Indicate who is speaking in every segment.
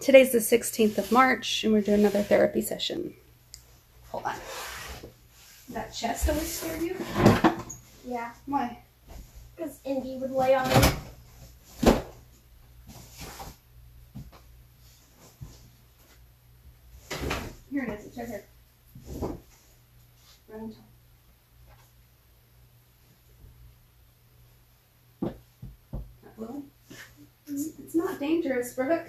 Speaker 1: today's the 16th of March, and we're doing another therapy session. Hold on. That chest always scared you?
Speaker 2: Yeah.
Speaker 1: Why?
Speaker 2: Because Indy would lay on it.
Speaker 1: Here it is. It's right here. Run and tell. That blue one? It's not dangerous, Brooke.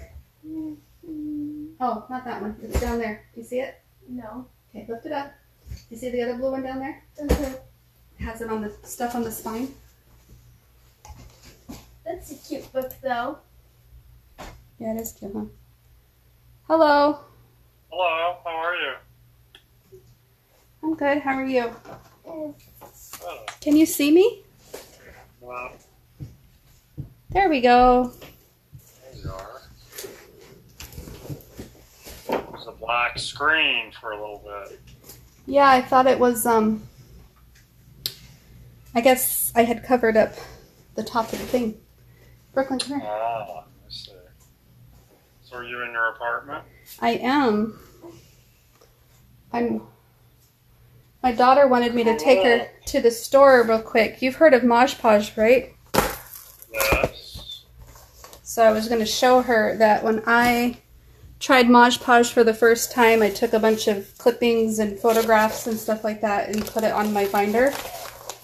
Speaker 1: Oh, not that one. It's down there. Do you see it?
Speaker 2: No.
Speaker 1: Okay, lift it up. Do you see the other blue one down there?
Speaker 2: Uh-huh.
Speaker 1: It has it on the stuff on the spine.
Speaker 2: That's a cute book, though.
Speaker 1: Yeah, it is cute, huh? Hello.
Speaker 3: Hello, how are you?
Speaker 1: I'm good. How are you?
Speaker 3: Oh,
Speaker 1: Can you see me?
Speaker 3: well,
Speaker 1: There we go.
Speaker 3: there you are. It was a black screen for a little bit.
Speaker 1: Yeah, I thought it was, I guess I had covered up the top of the thing. Brooklyn, come here.
Speaker 3: Ah, I see. So are you in your apartment?
Speaker 1: I am. My daughter wanted me to take her to the store real quick. You've heard of Mosh Posh, right?
Speaker 3: Yes.
Speaker 1: So I was going to show her that when I tried Mosh Posh for the first time, I took a bunch of clippings and photographs and stuff like that and put it on my binder.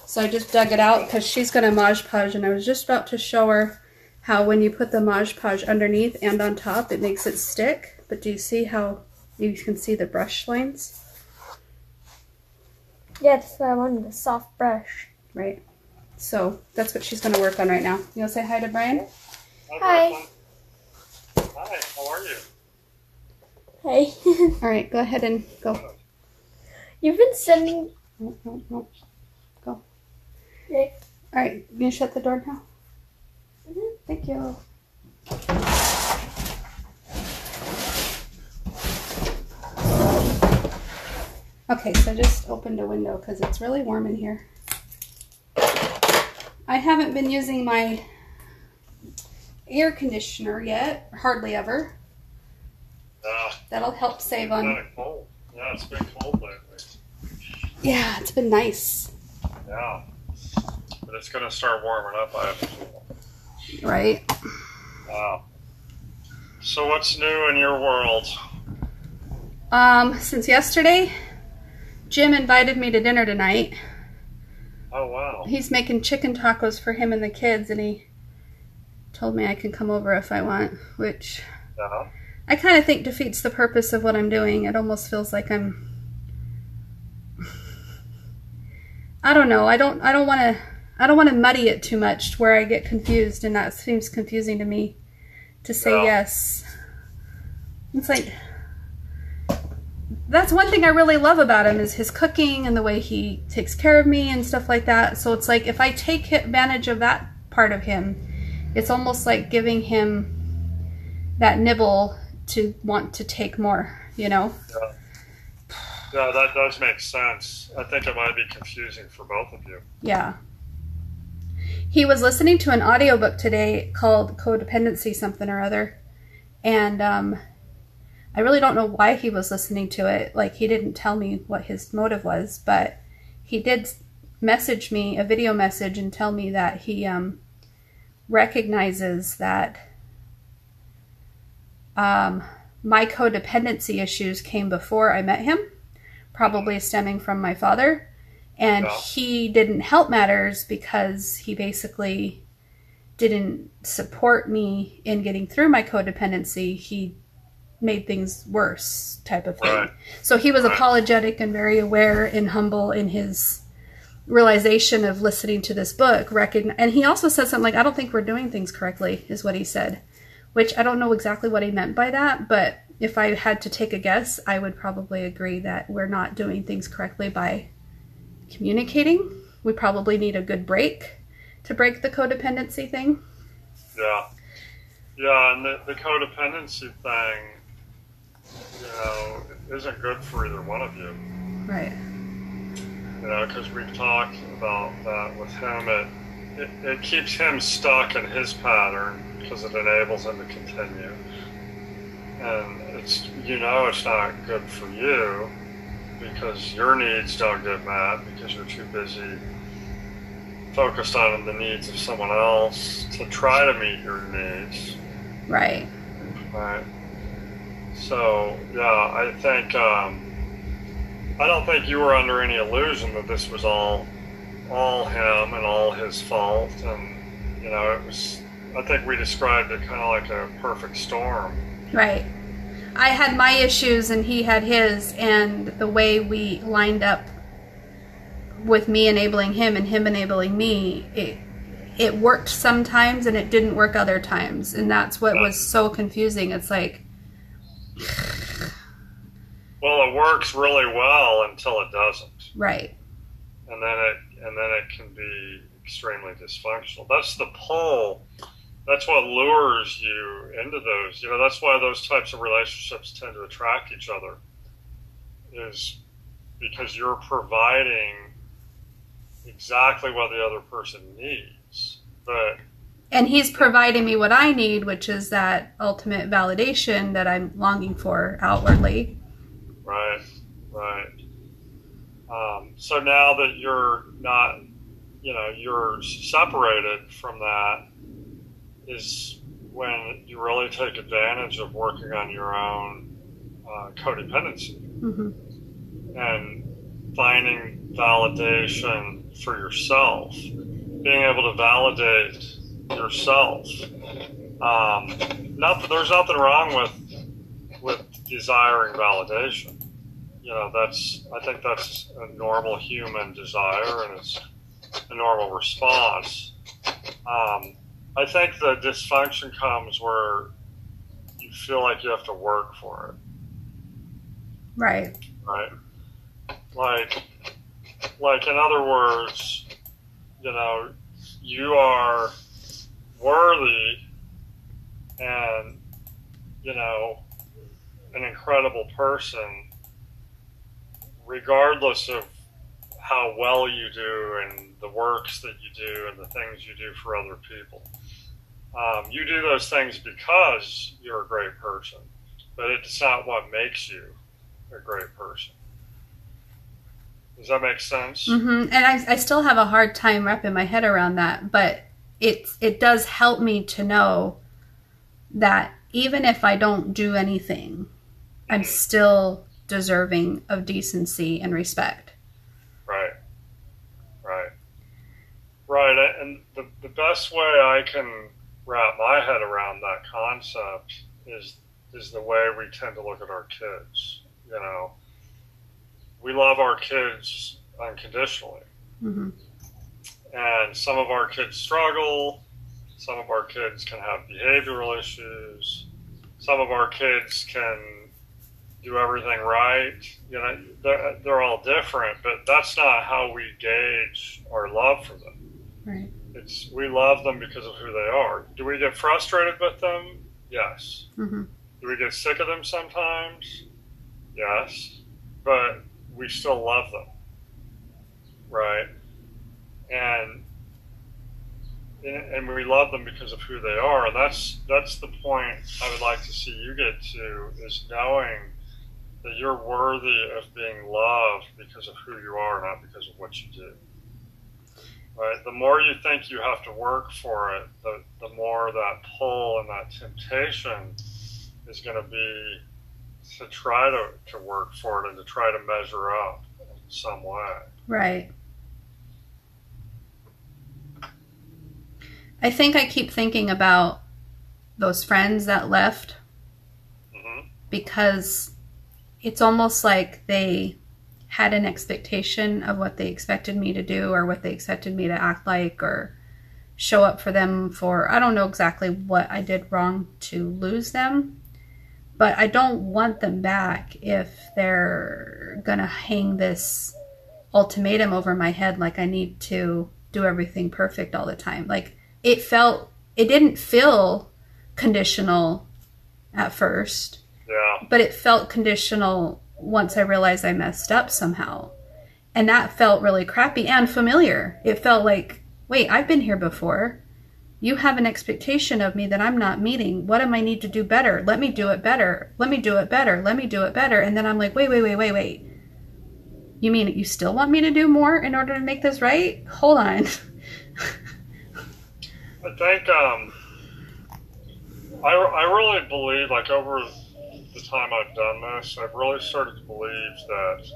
Speaker 1: So I just dug it out because she's going to Mosh Posh, and I was just about to show her how when you put the Mosh Posh underneath and on top, it makes it stick. But do you see how you can see the brush lines?
Speaker 2: Yeah, that's why I wanted a soft brush.
Speaker 1: Right. So that's what she's going to work on right now. You want to say hi to Brian?
Speaker 2: Hi.
Speaker 3: Hi, how are you?
Speaker 2: Hey.
Speaker 1: All right, go ahead and go.
Speaker 2: You've been sending...
Speaker 1: No. Go.
Speaker 2: Okay.
Speaker 1: All right, you gonna shut the door now?
Speaker 2: Mm-hmm.
Speaker 1: Thank you. Okay, so I just opened a window because it's really warm in here. I haven't been using my air conditioner yet, hardly ever. That'll help save
Speaker 3: It's
Speaker 1: on...
Speaker 3: kind of cold. Yeah, it's been cold lately.
Speaker 1: Yeah, it's been nice.
Speaker 3: Yeah. But it's going to start warming up, I have a feeling.
Speaker 1: Right?
Speaker 3: Wow. So what's new in your world?
Speaker 1: Since yesterday, Jim invited me to dinner tonight.
Speaker 3: Oh, wow.
Speaker 1: He's making chicken tacos for him and the kids, and he told me I can come over if I want, which
Speaker 3: Yeah.
Speaker 1: I kind of think defeats the purpose of what I'm doing. It almost feels like I'm... I don't know. I don't want to muddy it too much where I get confused, and that seems confusing to me to say yes. It's like... That's one thing I really love about him is his cooking and the way he takes care of me and stuff like that. So it's like if I take advantage of that part of him, it's almost like giving him that nibble to want to take more, you know?
Speaker 3: Yeah. Yeah, that does make sense. I think it might be confusing for both of you.
Speaker 1: Yeah. He was listening to an audiobook today called Codependency something or other. And I really don't know why he was listening to it. Like, he didn't tell me what his motive was, but he did message me a video message and tell me that he recognizes that my codependency issues came before I met him, probably stemming from my father. And he didn't help matters because he basically didn't support me in getting through my codependency. He made things worse type of thing.
Speaker 3: Right.
Speaker 1: So he was apologetic and very aware and humble in his realization of listening to this book. And he also said something like, I don't think we're doing things correctly, is what he said. Which I don't know exactly what he meant by that, but if I had to take a guess, I would probably agree that we're not doing things correctly by communicating. We probably need a good break to break the codependency thing.
Speaker 3: Yeah. Yeah, and the codependency thing, you know, isn't good for either one of you.
Speaker 1: Right.
Speaker 3: You know, because we've talked about that with him. It keeps him stuck in his pattern because it enables him to continue. and it's, you know, it's not good for you because your needs don't get met because you're too busy focused on the needs of someone else to try to meet your needs.
Speaker 1: Right.
Speaker 3: Right. So, yeah, I think, I don't think you were under any illusion that this was all him and all his fault. And, you know, it was, I think we described it kind of like a perfect storm.
Speaker 1: Right. I had my issues and he had his, and the way we lined up with me enabling him and him enabling me, it worked sometimes and it didn't work other times. And that's what was so confusing. It's like,
Speaker 3: well, it works really well until it doesn't.
Speaker 1: right.
Speaker 3: And then it can be extremely dysfunctional. That's the pull. That's what lures you into those. You know, that's why those types of relationships tend to attract each other, is because you're providing exactly what the other person needs.
Speaker 1: And he's providing me what I need, which is that ultimate validation that I'm longing for outwardly.
Speaker 3: Right, right. So now that you're not, you know, you're separated from that, is when you really take advantage of working on your own codependency.
Speaker 1: Mm-hmm.
Speaker 3: And finding validation for yourself, being able to validate yourself. There's nothing wrong with desiring validation. You know, I think that's a normal human desire, and it's a normal response. I think the dysfunction comes where you feel like you have to work for it.
Speaker 1: Right.
Speaker 3: Right. Like in other words, you know, you are worthy and, you know, an incredible person, regardless of how well you do and the works that you do and the things you do for other people. You do those things because you're a great person, but it's not what makes you a great person. Does that make sense?
Speaker 1: Mm-hmm. And I still have a hard time wrapping my head around that, but it does help me to know that even if I don't do anything, I'm still deserving of decency and respect.
Speaker 3: Right. Right. Right. And the best way I can wrap my head around that concept is the way we tend to look at our kids. You know, we love our kids unconditionally. Mm-hmm. And some of our kids struggle. Some of our kids can have behavioral issues. Some of our kids can do everything right. You know, they're all different, but that's not how we gauge our love for them.
Speaker 1: Right.
Speaker 3: We love them because of who they are. Do we get frustrated with them? Yes. Mm-hmm. Do we get sick of them sometimes? Yes. But we still love them. Right? And we love them because of who they are. And that's the point I would like to see you get to, is knowing that you're worthy of being loved because of who you are, not because of what you do. Right? The more you think you have to work for it, the more that pull and that temptation is going to be to try to work for it and to try to measure up in some way.
Speaker 1: Right. I think I keep thinking about those friends that left, mm-hmm. because it's almost like they had an expectation of what they expected me to do or what they expected me to act like or show up for them for. I don't know exactly what I did wrong to lose them, but I don't want them back if they're going to hang this ultimatum over my head like I need to do everything perfect all the time. Like it didn't feel conditional at first.
Speaker 3: Yeah.
Speaker 1: But it felt conditional once I realized I messed up somehow. And that felt really crappy and familiar. It felt like, wait, I've been here before. You have an expectation of me that I'm not meeting. What am I need to do better? Let me do it better. Let me do it better. Let me do it better. And then I'm like, wait. You mean you still want me to do more in order to make this right? Hold on.
Speaker 3: I think I really believe, like, over the time I've done this, I've really started to believe that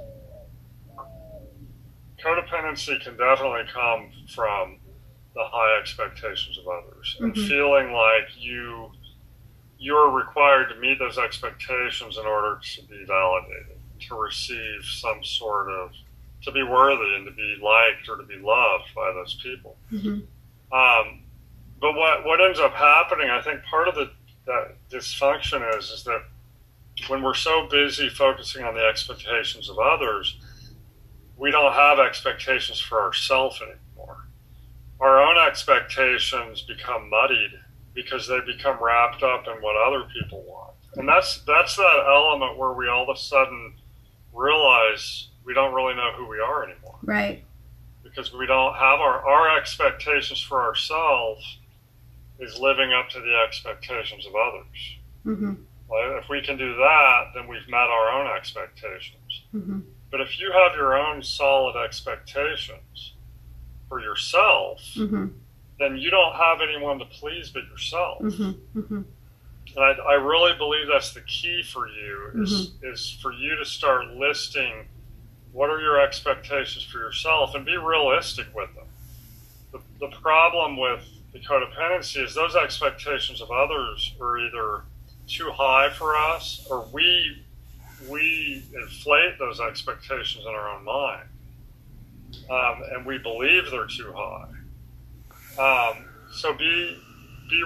Speaker 3: codependency can definitely come from the high expectations of others, and feeling like you're required to meet those expectations in order to be validated, to receive some sort of, to be worthy and to be liked or to be loved by those people. But what ends up happening, I think part of that dysfunction is that when we're so busy focusing on the expectations of others, we don't have expectations for ourselves anymore. Our own expectations become muddied because they become wrapped up in what other people want. And that's that element where we all of a sudden realize we don't really know who we are anymore.
Speaker 1: Right.
Speaker 3: Because we don't have our expectations for ourselves is living up to the expectations of others. Well, if we can do that, then we've met our own expectations. But if you have your own solid expectations for yourself, then you don't have anyone to please but yourself. And I really believe that's the key for you, is for you to start listing what are your expectations for yourself and be realistic with them. The problem with the codependency is those expectations of others are either too high for us, or we inflate those expectations in our own mind, and we believe they're too high. So be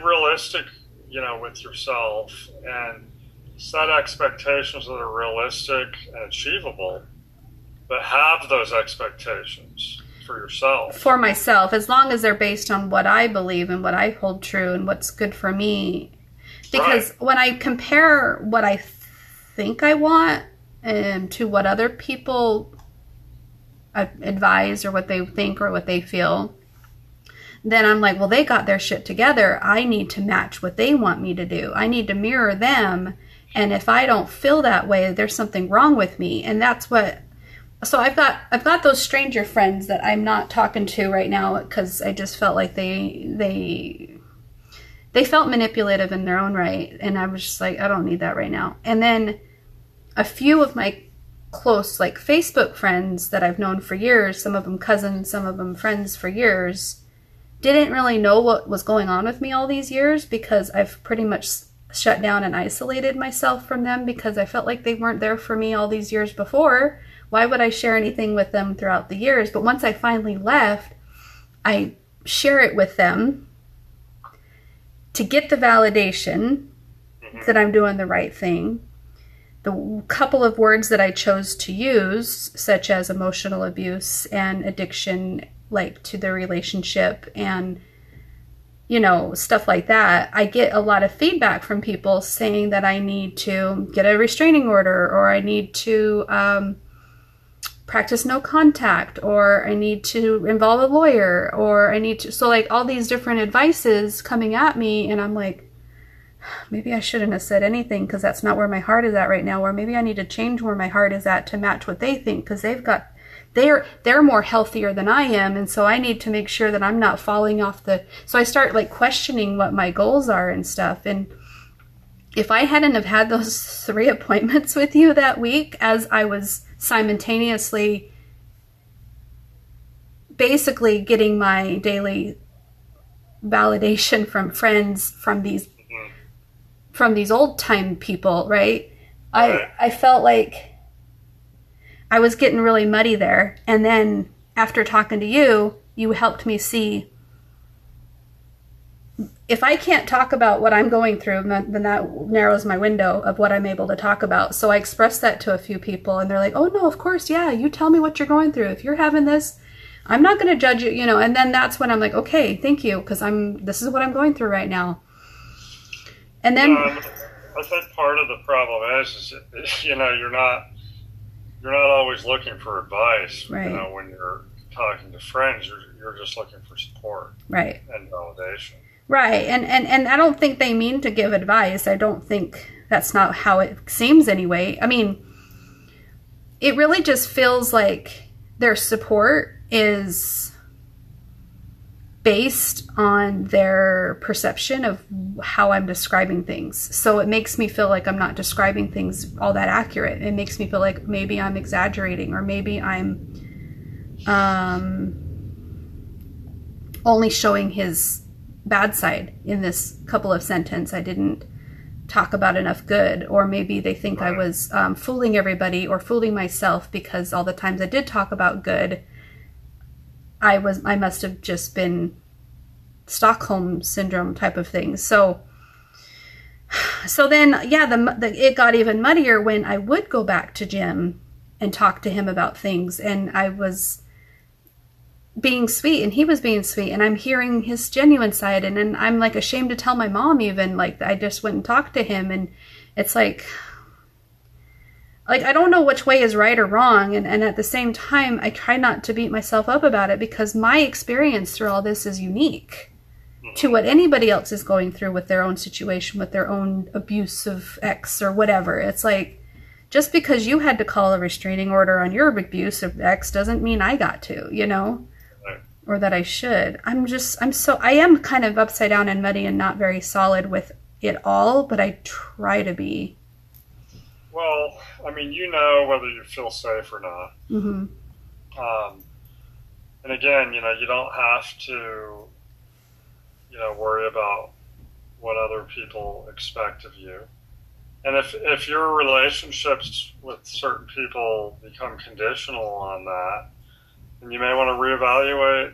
Speaker 3: realistic, with yourself, and set expectations that are realistic and achievable, but have those expectations for yourself.
Speaker 1: For myself, as long as they're based on what I believe and what I hold true and what's good for me. Because when I compare what I think I want to what other people advise or what they think or what they feel, then I'm like, well, they got their shit together. I need to match what they want me to do. I need to mirror them. And if I don't feel that way, there's something wrong with me. And that's what, so I've got those stranger friends that I'm not talking to right now because I just felt like they felt manipulative in their own right. And I was just like, I don't need that right now. And then a few of my close, like, Facebook friends that I've known for years, some of them cousins, some of them friends for years, didn't really know what was going on with me all these years because I've pretty much shut down and isolated myself from them because I felt like they weren't there for me all these years before. Why would I share anything with them throughout the years? But once I finally left, I share it with them to get the validation that I'm doing the right thing. The couple of words that I chose to use, such as emotional abuse and addiction, like, to the relationship and, stuff like that, I get a lot of feedback from people saying that I need to get a restraining order, or I need to practice no contact, or I need to involve a lawyer, or I need to, so, like, all these different advices coming at me, and I'm like, maybe I shouldn't have said anything because that's not where my heart is at right now, or maybe I need to change where my heart is at to match what they think, because they're more healthier than I am, and so I need to make sure that I'm not falling off so I start, like, questioning what my goals are and stuff. And if I hadn't have had those 3 appointments with you that week, as I was simultaneously basically getting my daily validation from friends, from these old time people, right? I felt like I was getting really muddy there. And then after talking to you, you helped me see, if I can't talk about what I'm going through, then that narrows my window of what I'm able to talk about. So I expressed that to a few people, and they're like, oh no, of course, yeah, you tell me what you're going through. If you're having this, I'm not going to judge you, and then that's when I'm like, okay, thank you, because this is what I'm going through right now. And then
Speaker 3: I think part of the problem is you're not always looking for advice.
Speaker 1: Right.
Speaker 3: When you're talking to friends, you're just looking for support,
Speaker 1: right,
Speaker 3: and validation.
Speaker 1: Right. And I don't think they mean to give advice. I don't think that's not how it seems anyway. I mean, it really just feels like their support is based on their perception of how I'm describing things. So it makes me feel like I'm not describing things all that accurate. It makes me feel like maybe I'm exaggerating, or maybe I'm only showing his bad side in this couple of sentences. I didn't talk about enough good, or maybe they think I was fooling everybody or fooling myself, because all the times I did talk about good, I must have just been Stockholm syndrome type of thing. So then, yeah, it got even muddier when I would go back to Jim and talk to him about things, and I was being sweet and he was being sweet, and I'm hearing his genuine side, and then I'm like ashamed to tell my mom even, like, I just went and talked to him, and it's like I don't know which way is right or wrong, and at the same time I try not to beat myself up about it, because my experience through all this is unique to what anybody else is going through with their own situation, with their own abusive ex or whatever. It's like, just because you had to call a restraining order on your abusive ex doesn't mean I got to, you know? Or that I should. I am kind of upside down and muddy and not very solid with it all, but I try to be.
Speaker 3: Well, I mean, you know whether you feel safe or not.
Speaker 1: Mm-hmm.
Speaker 3: And again, you know, you don't have to, you know, worry about what other people expect of you. And if your relationships with certain people become conditional on that, then you may want to reevaluate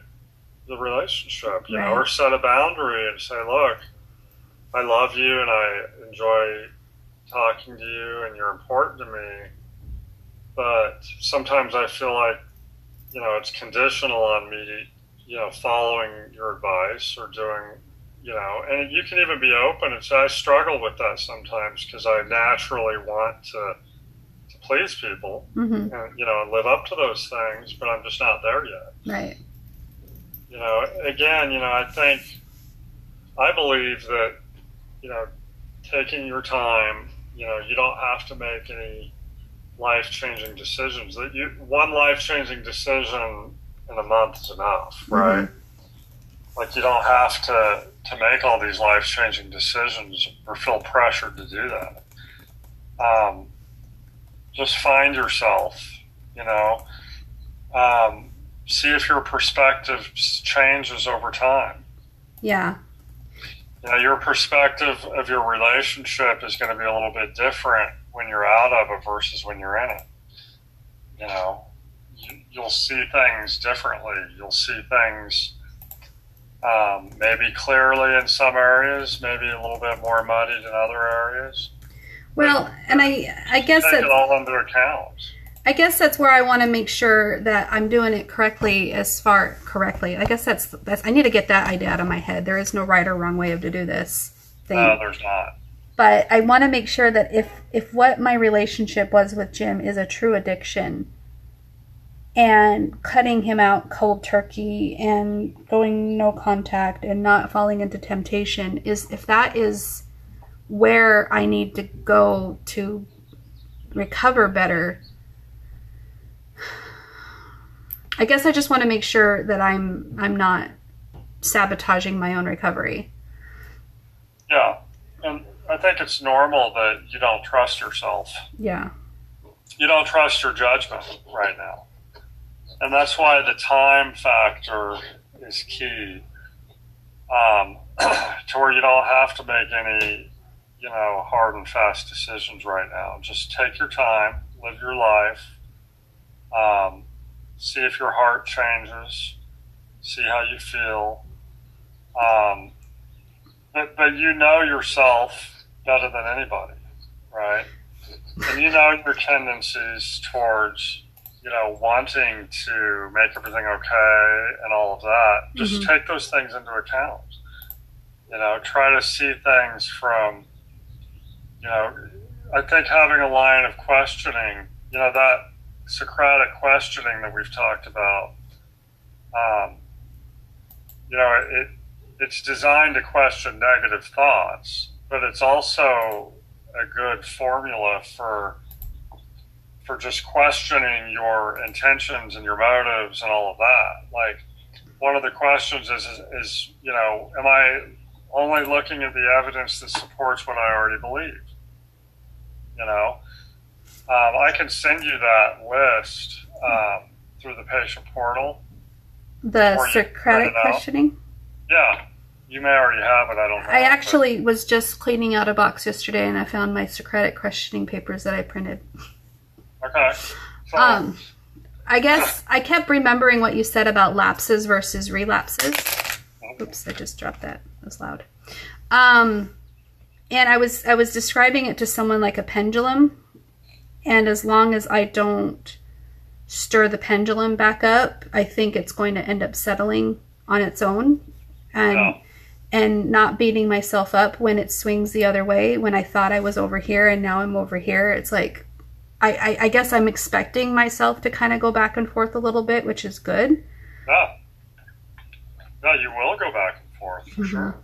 Speaker 3: the relationship, you know, or set a boundary and say, look, I love you and I enjoy talking to you and you're important to me, but sometimes I feel like, you know, it's conditional on me, you know, following your advice or doing, you know, and you can even be open and say, I struggle with that sometimes because I naturally want to please people, and, you know, and live up to those things, but I'm just not there yet.
Speaker 1: Right.
Speaker 3: You know, again, you know, I believe that, you know, taking your time, you know, you don't have to make any life-changing decisions. One life-changing decision in a month is enough, right? Like, you don't have to make all these life-changing decisions or feel pressured to do that. Just find yourself, you know, see if your perspective changes over time.
Speaker 1: Yeah.
Speaker 3: You know, your perspective of your relationship is going to be a little bit different when you're out of it versus when you're in it. You know, you'll see things differently. You'll see things maybe clearly in some areas, maybe a little bit more muddied in other areas.
Speaker 1: Well, and I guess
Speaker 3: take it all into account.
Speaker 1: I guess that's where I want to make sure that I'm doing it correctly. I guess that's I need to get that idea out of my head. There is no right or wrong way to do this thing.
Speaker 3: No, there's not.
Speaker 1: But I want to make sure that if what my relationship was with Jim is a true addiction, and cutting him out cold turkey and going no contact and not falling into temptation, if that is where I need to go to recover better, I guess I just want to make sure that I'm not sabotaging my own recovery.
Speaker 3: Yeah, and I think it's normal that you don't trust yourself.
Speaker 1: Yeah.
Speaker 3: You don't trust your judgment right now. And that's why the time factor is key, to where you don't have to make any, you know, hard and fast decisions right now. Just take your time, live your life, see if your heart changes, see how you feel. But you know yourself better than anybody, right? And you know your tendencies towards, you know, wanting to make everything okay and all of that. Just take those things into account. You know, try to see things from, you know, I think having a line of questioning, you know, that Socratic questioning that we've talked about, you know, it's designed to question negative thoughts, but it's also a good formula for just questioning your intentions and your motives and all of that. Like, one of the questions is you know, am I only looking at the evidence that supports what I already believe? You know, I can send you that list through the patient portal.
Speaker 1: The Socratic questioning?
Speaker 3: Yeah. You may already have it. I don't know.
Speaker 1: I actually was just cleaning out a box yesterday, and I found my Socratic questioning papers that I printed.
Speaker 3: Okay. So,
Speaker 1: I guess I kept remembering what you said about lapses versus relapses. Oops, I just dropped that. That was loud. And I was describing it to someone like a pendulum, and as long as I don't stir the pendulum back up, I think it's going to end up settling on its own, and not beating myself up when it swings the other way. When I thought I was over here and now I'm over here, it's like I guess I'm expecting myself to kind of go back and forth a little bit, which is good.
Speaker 3: Yeah. Yeah, you will go back and forth for sure.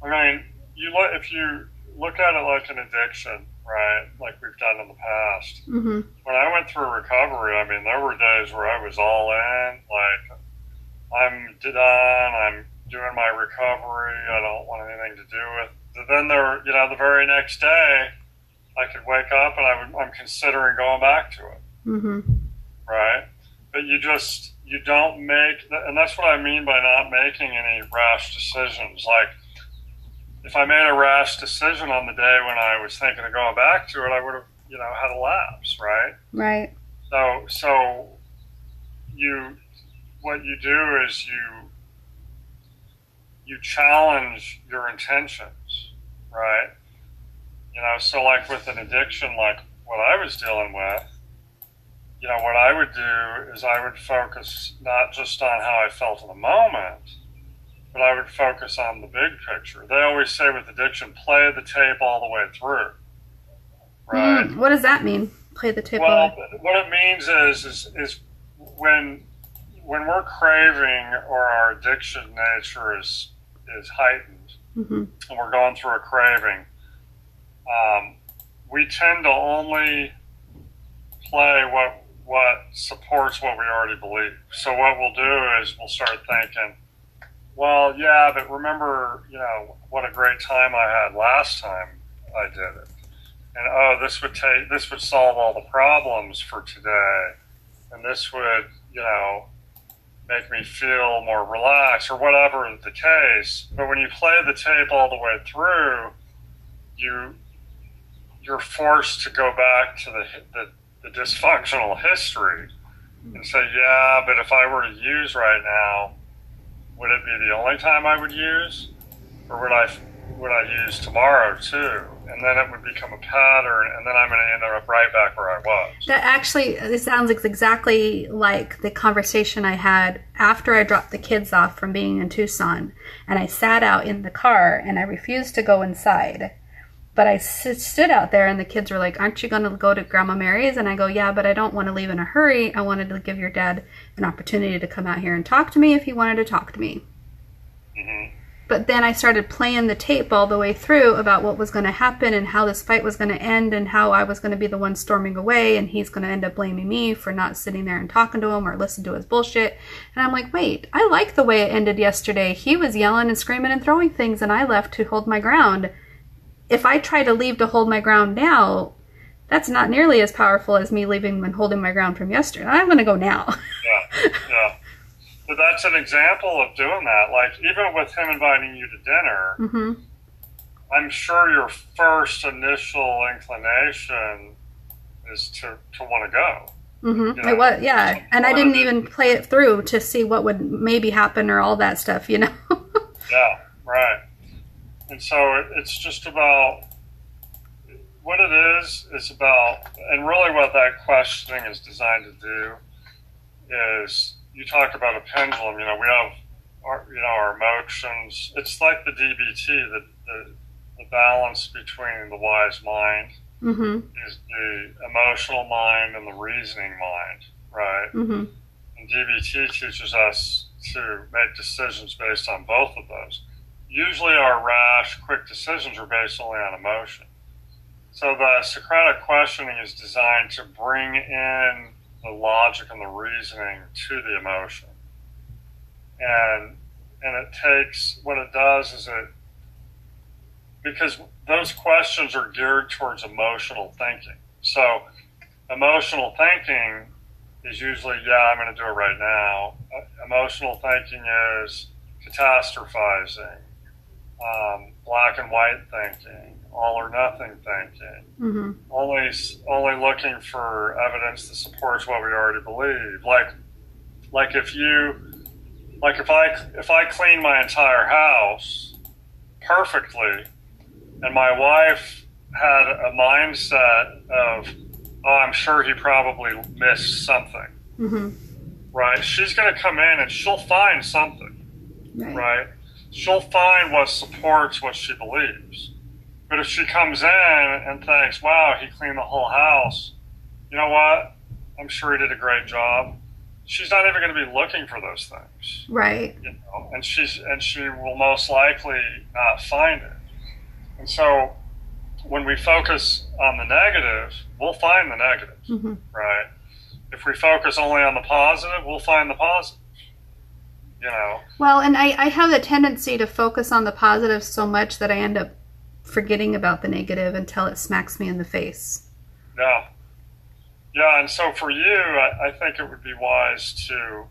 Speaker 3: I mean, if you look at it like an addiction, right? Like we've done in the past. When I went through recovery, I mean, there were days where I was all in, like, I'm done, I'm doing my recovery, I don't want anything to do with. But then there, you know, the very next day, I could wake up and I'm considering going back to it. Right? But you don't make, and that's what I mean by not making any rash decisions. Like, if I made a rash decision on the day when I was thinking of going back to it, I would have, you know, had a lapse, right?
Speaker 1: Right.
Speaker 3: So what you do is you challenge your intentions, right? You know, so like with an addiction, like what I was dealing with, you know, what I would do is I would focus not just on how I felt in the moment, but I would focus on the big picture. They always say with addiction, play the tape all the way through, right?
Speaker 1: What does that mean? Play the tape all the way?
Speaker 3: Well, what it means is when we're craving or our addiction nature is heightened, and we're going through a craving, we tend to only play what supports what we already believe. So what we'll do is we'll start thinking, well, yeah, but remember, you know, what a great time I had last time I did it. And, oh, this would solve all the problems for today. And this would, you know, make me feel more relaxed or whatever the case. But when you play the tape all the way through, you're forced to go back to the dysfunctional history and say, yeah, but if I were to use right now, would it be the only time I would use, or would I use tomorrow too? And then it would become a pattern, and then I'm going to end up right back where I was.
Speaker 1: That actually, it sounds exactly like the conversation I had after I dropped the kids off from being in Tucson, and I sat out in the car, and I refused to go inside. But I stood out there, and the kids were like, aren't you going to go to Grandma Mary's? And I go, yeah, but I don't want to leave in a hurry. I wanted to give your dad an opportunity to come out here and talk to me if he wanted to talk to me. But then I started playing the tape all the way through about what was going to happen and how this fight was going to end and how I was going to be the one storming away and he's going to end up blaming me for not sitting there and talking to him or listening to his bullshit. And I'm like, wait, I like the way it ended yesterday. He was yelling and screaming and throwing things and I left to hold my ground. If I try to leave to hold my ground now, that's not nearly as powerful as me leaving and holding my ground from yesterday. I'm going to go now.
Speaker 3: Yeah. But that's an example of doing that. Like, even with him inviting you to dinner, I'm sure your first initial inclination is to want to go. You know?
Speaker 1: It was, yeah. And I didn't even play it through to see what would maybe happen or all that stuff, you know?
Speaker 3: Yeah, right. And so it's just about what it is about, and really what that questioning is designed to do is, you talked about a pendulum, you know, we have our emotions. It's like the DBT, the balance between the wise mind is the emotional mind and the reasoning mind, right? And DBT teaches us to make decisions based on both of those. Usually our rash, quick decisions are based only on emotion. So the Socratic questioning is designed to bring in the logic and the reasoning to the emotion. And it takes, what it does is because those questions are geared towards emotional thinking. So emotional thinking is usually, yeah, I'm going to do it right now. Emotional thinking is catastrophizing, black and white thinking, all or nothing thinking,
Speaker 1: Mm-hmm.
Speaker 3: only looking for evidence that supports what we already believe. Like if I clean my entire house perfectly, and my wife had a mindset of, oh, I'm sure he probably missed something,
Speaker 1: Mm-hmm.
Speaker 3: right? She's going to come in and she'll find something, right? She'll find what supports what she believes. But if she comes in and thinks, wow, he cleaned the whole house, you know what? I'm sure he did a great job. She's not even going to be looking for those things.
Speaker 1: Right.
Speaker 3: You know? And she will most likely not find it. And so when we focus on the negative, we'll find the negative,
Speaker 1: Mm-hmm.
Speaker 3: right? If we focus only on the positive, we'll find the positive. You know?
Speaker 1: Well, and I have a tendency to focus on the positive so much that I end up forgetting about the negative until it smacks me in the face.
Speaker 3: Yeah. Yeah, and so for you, I think it would be wise to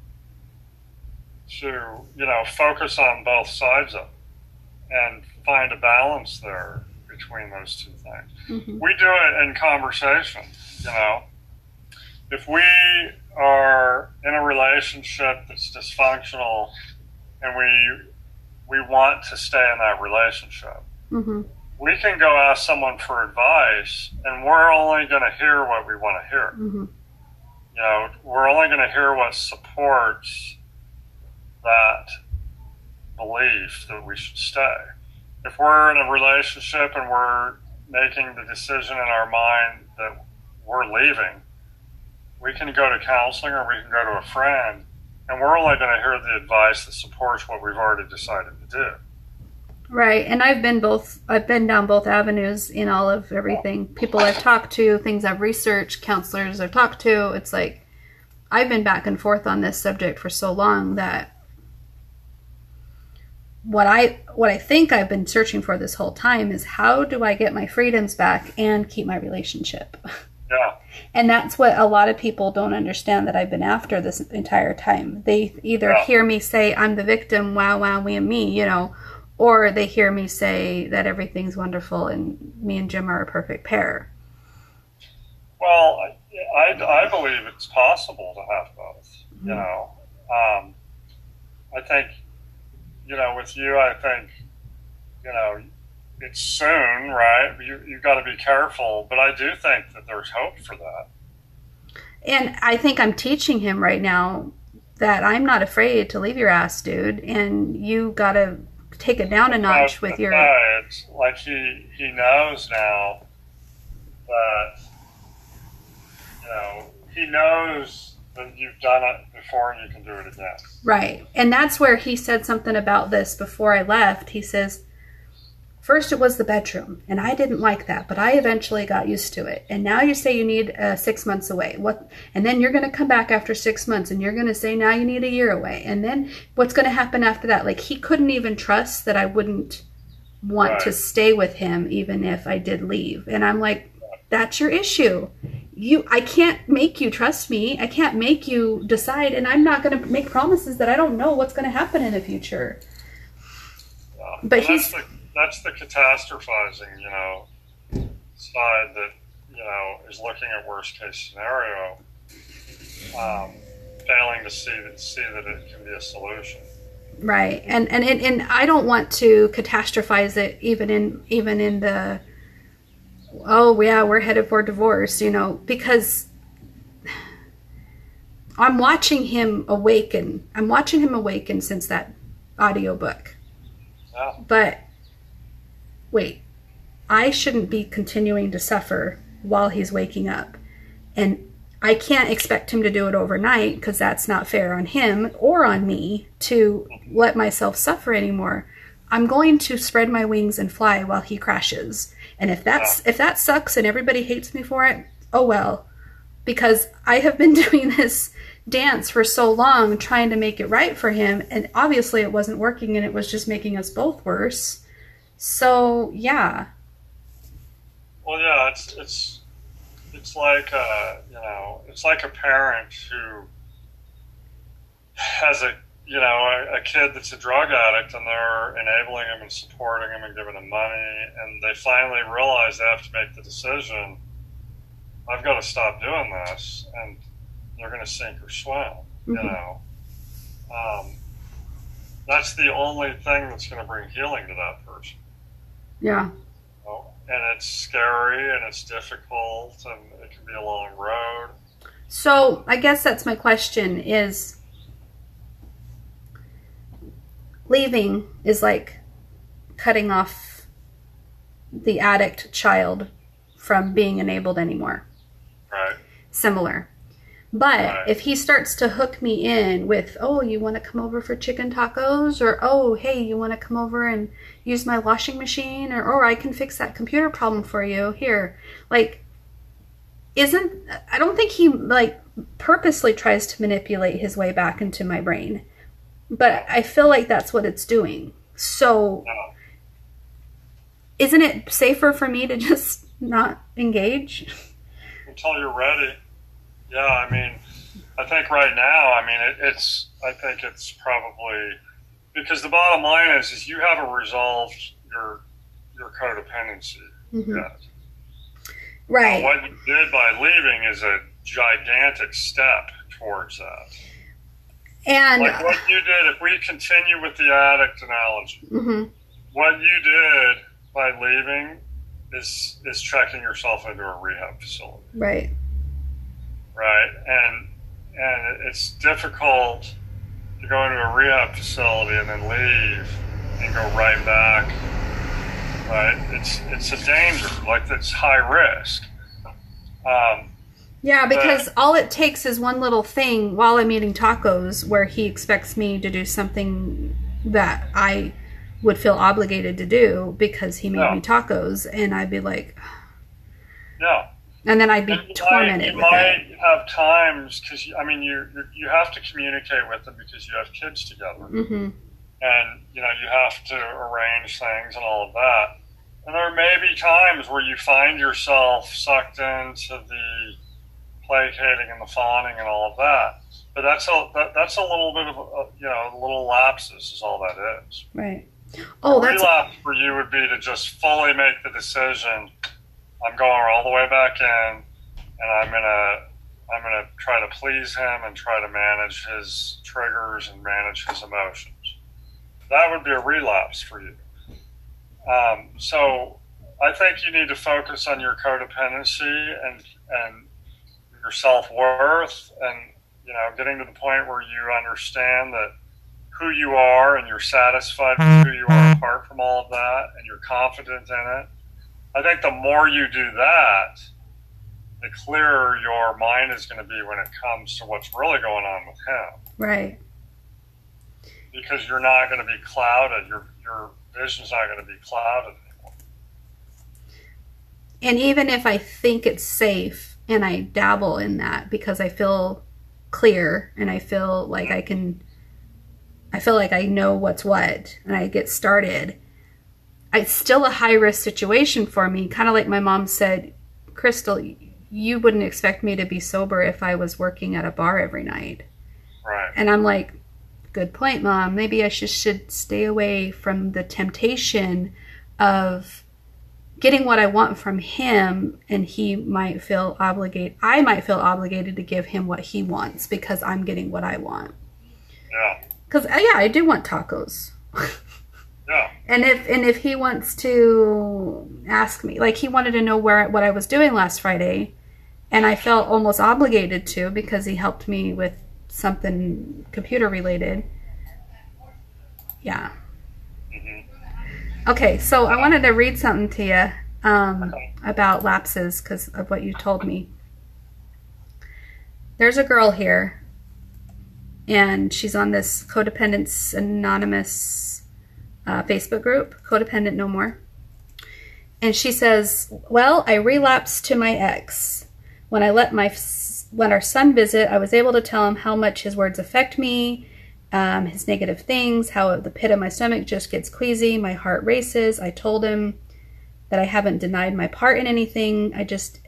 Speaker 3: focus on both sides of it and find a balance there between those two things.
Speaker 1: Mm-hmm.
Speaker 3: We do it in conversation, you know. If we are in a relationship that's dysfunctional and we want to stay in that relationship,
Speaker 1: Mm-hmm.
Speaker 3: we can go ask someone for advice, and we're only going to hear what we want to hear.
Speaker 1: Mm-hmm.
Speaker 3: You know, we're only going to hear what supports that belief that we should stay. If we're in a relationship and we're making the decision in our mind that we're leaving, we can go to counseling or we can go to a friend, and we're only going to hear the advice that supports what we've already decided to do.
Speaker 1: Right, and I've been down both avenues in all of everything. People I've talked to, things I've researched, counselors I've talked to. It's like I've been back and forth on this subject for so long that what I think I've been searching for this whole time is how do I get my freedoms back and keep my relationship?
Speaker 3: Yeah.
Speaker 1: And that's what a lot of people don't understand that I've been after this entire time. They either hear me say I'm the victim, wow, wow, me and me, you know, or they hear me say that everything's wonderful and me and Jim are a perfect pair.
Speaker 3: Well, I believe it's possible to have both.
Speaker 1: Mm-hmm.
Speaker 3: You know, I think, you know, with you, I think, you know, it's soon, right? You've got to be careful, but I do think that there's hope for that.
Speaker 1: And I think I'm teaching him right now that I'm not afraid to leave your ass, dude, and you got to take it down a notch with your...
Speaker 3: It's like he knows now that, you know, he knows that you've done it before and you can do it again.
Speaker 1: Right. And that's where he said something about this before I left. He says, first it was the bedroom, and I didn't like that, but I eventually got used to it. And now you say you need 6 months away. And then you're going to come back after 6 months, and you're going to say now you need a year away. And then what's going to happen after that? Like, he couldn't even trust that I wouldn't want to stay with him even if I did leave. And I'm like, that's your issue. I can't make you trust me. I can't make you decide, and I'm not going to make promises that I don't know what's going to happen in the future.
Speaker 3: Yeah.
Speaker 1: But
Speaker 3: that's the catastrophizing, you know, side that, you know, is looking at worst case scenario, failing to see that it can be a solution.
Speaker 1: Right, and I don't want to catastrophize it even in the, oh yeah, we're headed for divorce, you know, because I'm watching him awaken. I'm watching him awaken since that audiobook.
Speaker 3: Yeah.
Speaker 1: But wait, I shouldn't be continuing to suffer while he's waking up. And I can't expect him to do it overnight because that's not fair on him or on me to let myself suffer anymore. I'm going to spread my wings and fly while he crashes. And if that sucks and everybody hates me for it, oh well. Because I have been doing this dance for so long trying to make it right for him, and obviously it wasn't working and it was just making us both worse. So yeah.
Speaker 3: Well, yeah, it's like it's like a parent who has a kid that's a drug addict, and they're enabling him and supporting him and giving him money, and they finally realize they have to make the decision, I've got to stop doing this, and they're going to sink or swim. That's the only thing that's going to bring healing to that person.
Speaker 1: Yeah.
Speaker 3: And it's scary and it's difficult and it can be a long road.
Speaker 1: So I guess that's my question is, leaving is like cutting off the addict child from being enabled anymore.
Speaker 3: Right.
Speaker 1: Similar. But if he starts to hook me in with, oh, you want to come over for chicken tacos? Or, oh, hey, you want to come over and use my washing machine? Or I can fix that computer problem for you. Here. Like, I don't think he, like, purposely tries to manipulate his way back into my brain. But I feel like that's what it's doing. So, isn't it safer for me to just not engage?
Speaker 3: Until you're ready. Yeah, I mean, I think right now, I mean, I think it's probably, because the bottom line is you haven't resolved your codependency yet.
Speaker 1: Right.
Speaker 3: What you did by leaving is a gigantic step towards that.
Speaker 1: And
Speaker 3: like what you did, if we continue with the addict analogy, what you did by leaving is checking yourself into a rehab facility.
Speaker 1: Right.
Speaker 3: Right, and it's difficult to go into a rehab facility and then leave and go right back. Right, it's a danger, like it's high risk.
Speaker 1: Yeah, because all it takes is one little thing while I'm eating tacos where he expects me to do something that I would feel obligated to do because he made me tacos, and I'd be like,
Speaker 3: yeah.
Speaker 1: And then I'd be tormented with it.
Speaker 3: You might have times, because, I mean, you have to communicate with them because you have kids together. And, you have to arrange things and all of that. And there may be times where you find yourself sucked into the placating and the fawning and all of that. But that's a little bit of a little lapses is all that is.
Speaker 1: Right. Oh,
Speaker 3: a relapse for you would be to just fully make the decision, I'm going all the way back in, and I'm gonna try to please him and try to manage his triggers and manage his emotions. That would be a relapse for you. So I think you need to focus on your codependency and your self-worth, and getting to the point where you understand that who you are and you're satisfied with who you are apart from all of that, and you're confident in it. I think the more you do that, the clearer your mind is going to be when it comes to what's really going on with him.
Speaker 1: Right.
Speaker 3: Because you're not going to be clouded. Your vision's not going to be clouded anymore.
Speaker 1: And even if I think it's safe and I dabble in that because I feel clear and I feel like I know what's what and I get started, it's still a high-risk situation for me. Kind of like my mom said, Crystal, you wouldn't expect me to be sober if I was working at a bar every night.
Speaker 3: Right.
Speaker 1: And I'm like, good point, Mom. Maybe I should stay away from the temptation of getting what I want from him, and I might feel obligated to give him what he wants because I'm getting what I want.
Speaker 3: Yeah.
Speaker 1: Because, I do want tacos.
Speaker 3: Yeah.
Speaker 1: And if he wants to ask me, like he wanted to know what I was doing last Friday, and I felt almost obligated to because he helped me with something computer related. Yeah. Okay, so I wanted to read something to you about lapses because of what you told me. there's a girl here, and she's on this Codependence Anonymous Facebook group, Codependent No More. And she says, well, I relapsed to my ex. When our son visit, I was able to tell him how much his words affect me, his negative things, how the pit of my stomach just gets queasy, my heart races. I told him that I haven't denied my part in anything. I just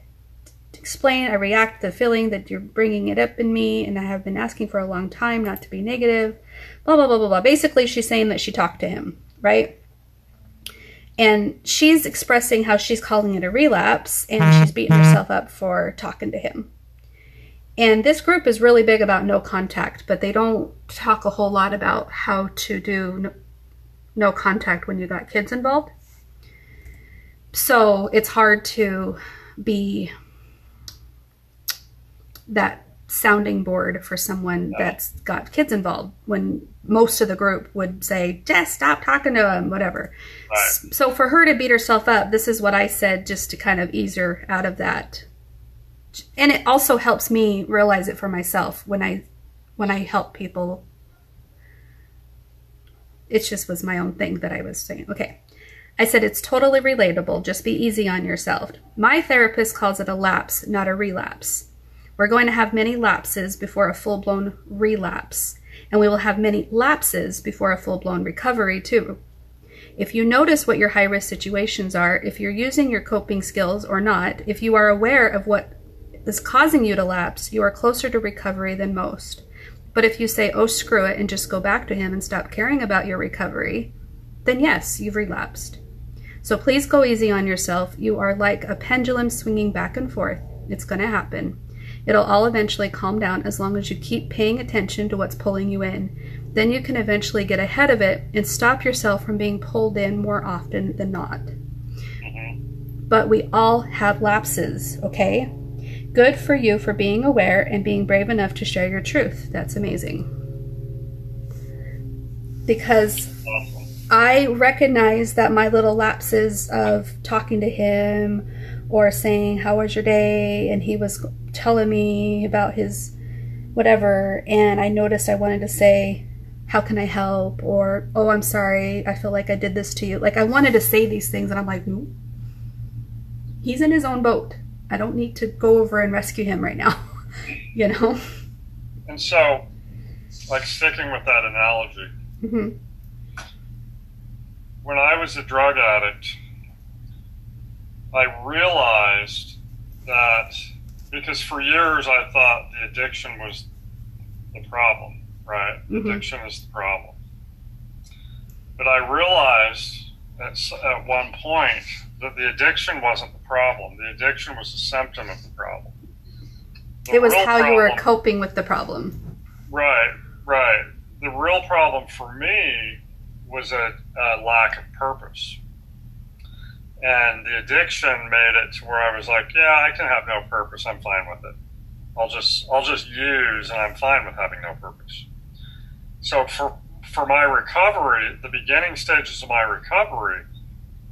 Speaker 1: explain, I react to the feeling that you're bringing it up in me, and I have been asking for a long time not to be negative, blah, blah, blah, blah, blah. Basically, she's saying that she talked to him, right? And she's expressing how she's calling it a relapse, and she's beating herself up for talking to him. And this group is really big about no contact, but they don't talk a whole lot about how to do no contact when you got kids involved. So it's hard to be that sounding board for someone that's got kids involved, when most of the group would say, just stop talking to him, whatever. Right. So for her to beat herself up, this is what I said, just to kind of ease her out of that. And it also helps me realize it for myself when I help people. It just was my own thing that I was saying. Okay. I said, it's totally relatable. Just be easy on yourself. My therapist calls it a lapse, not a relapse. We're going to have many lapses before a full-blown relapse. And we will have many lapses before a full-blown recovery too. If you notice what your high-risk situations are, if you're using your coping skills or not, if you are aware of what is causing you to lapse, you are closer to recovery than most. But if you say, oh, screw it, and just go back to him and stop caring about your recovery, then yes, you've relapsed. So please go easy on yourself. You are like a pendulum swinging back and forth. It's going to happen. It'll all eventually calm down as long as you keep paying attention to what's pulling you in. Then you can eventually get ahead of it and stop yourself from being pulled in more often than not. But we all have lapses, okay? Good for you for being aware and being brave enough to share your truth. That's amazing. Because I recognize that my little lapses of talking to him or saying, how was your day? And he was telling me about his whatever. And I noticed I wanted to say, how can I help? Or, oh, I'm sorry. I feel like I did this to you. Like I wanted to say these things, and I'm like, no. He's in his own boat. I don't need to go over and rescue him right now, you know?
Speaker 3: And so, like sticking with that analogy, when I was a drug addict, I realized that, because for years I thought the addiction was the problem, right? Addiction is the problem. But I realized at one point that the addiction wasn't the problem. The addiction was a symptom of the problem.
Speaker 1: It was how you were coping with the problem.
Speaker 3: Right, right. The real problem for me was a lack of purpose. And the addiction made it to where I was like, yeah, I can have no purpose. I'm fine with it. I'll just use, and I'm fine with having no purpose. So for my recovery, the beginning stages of my recovery,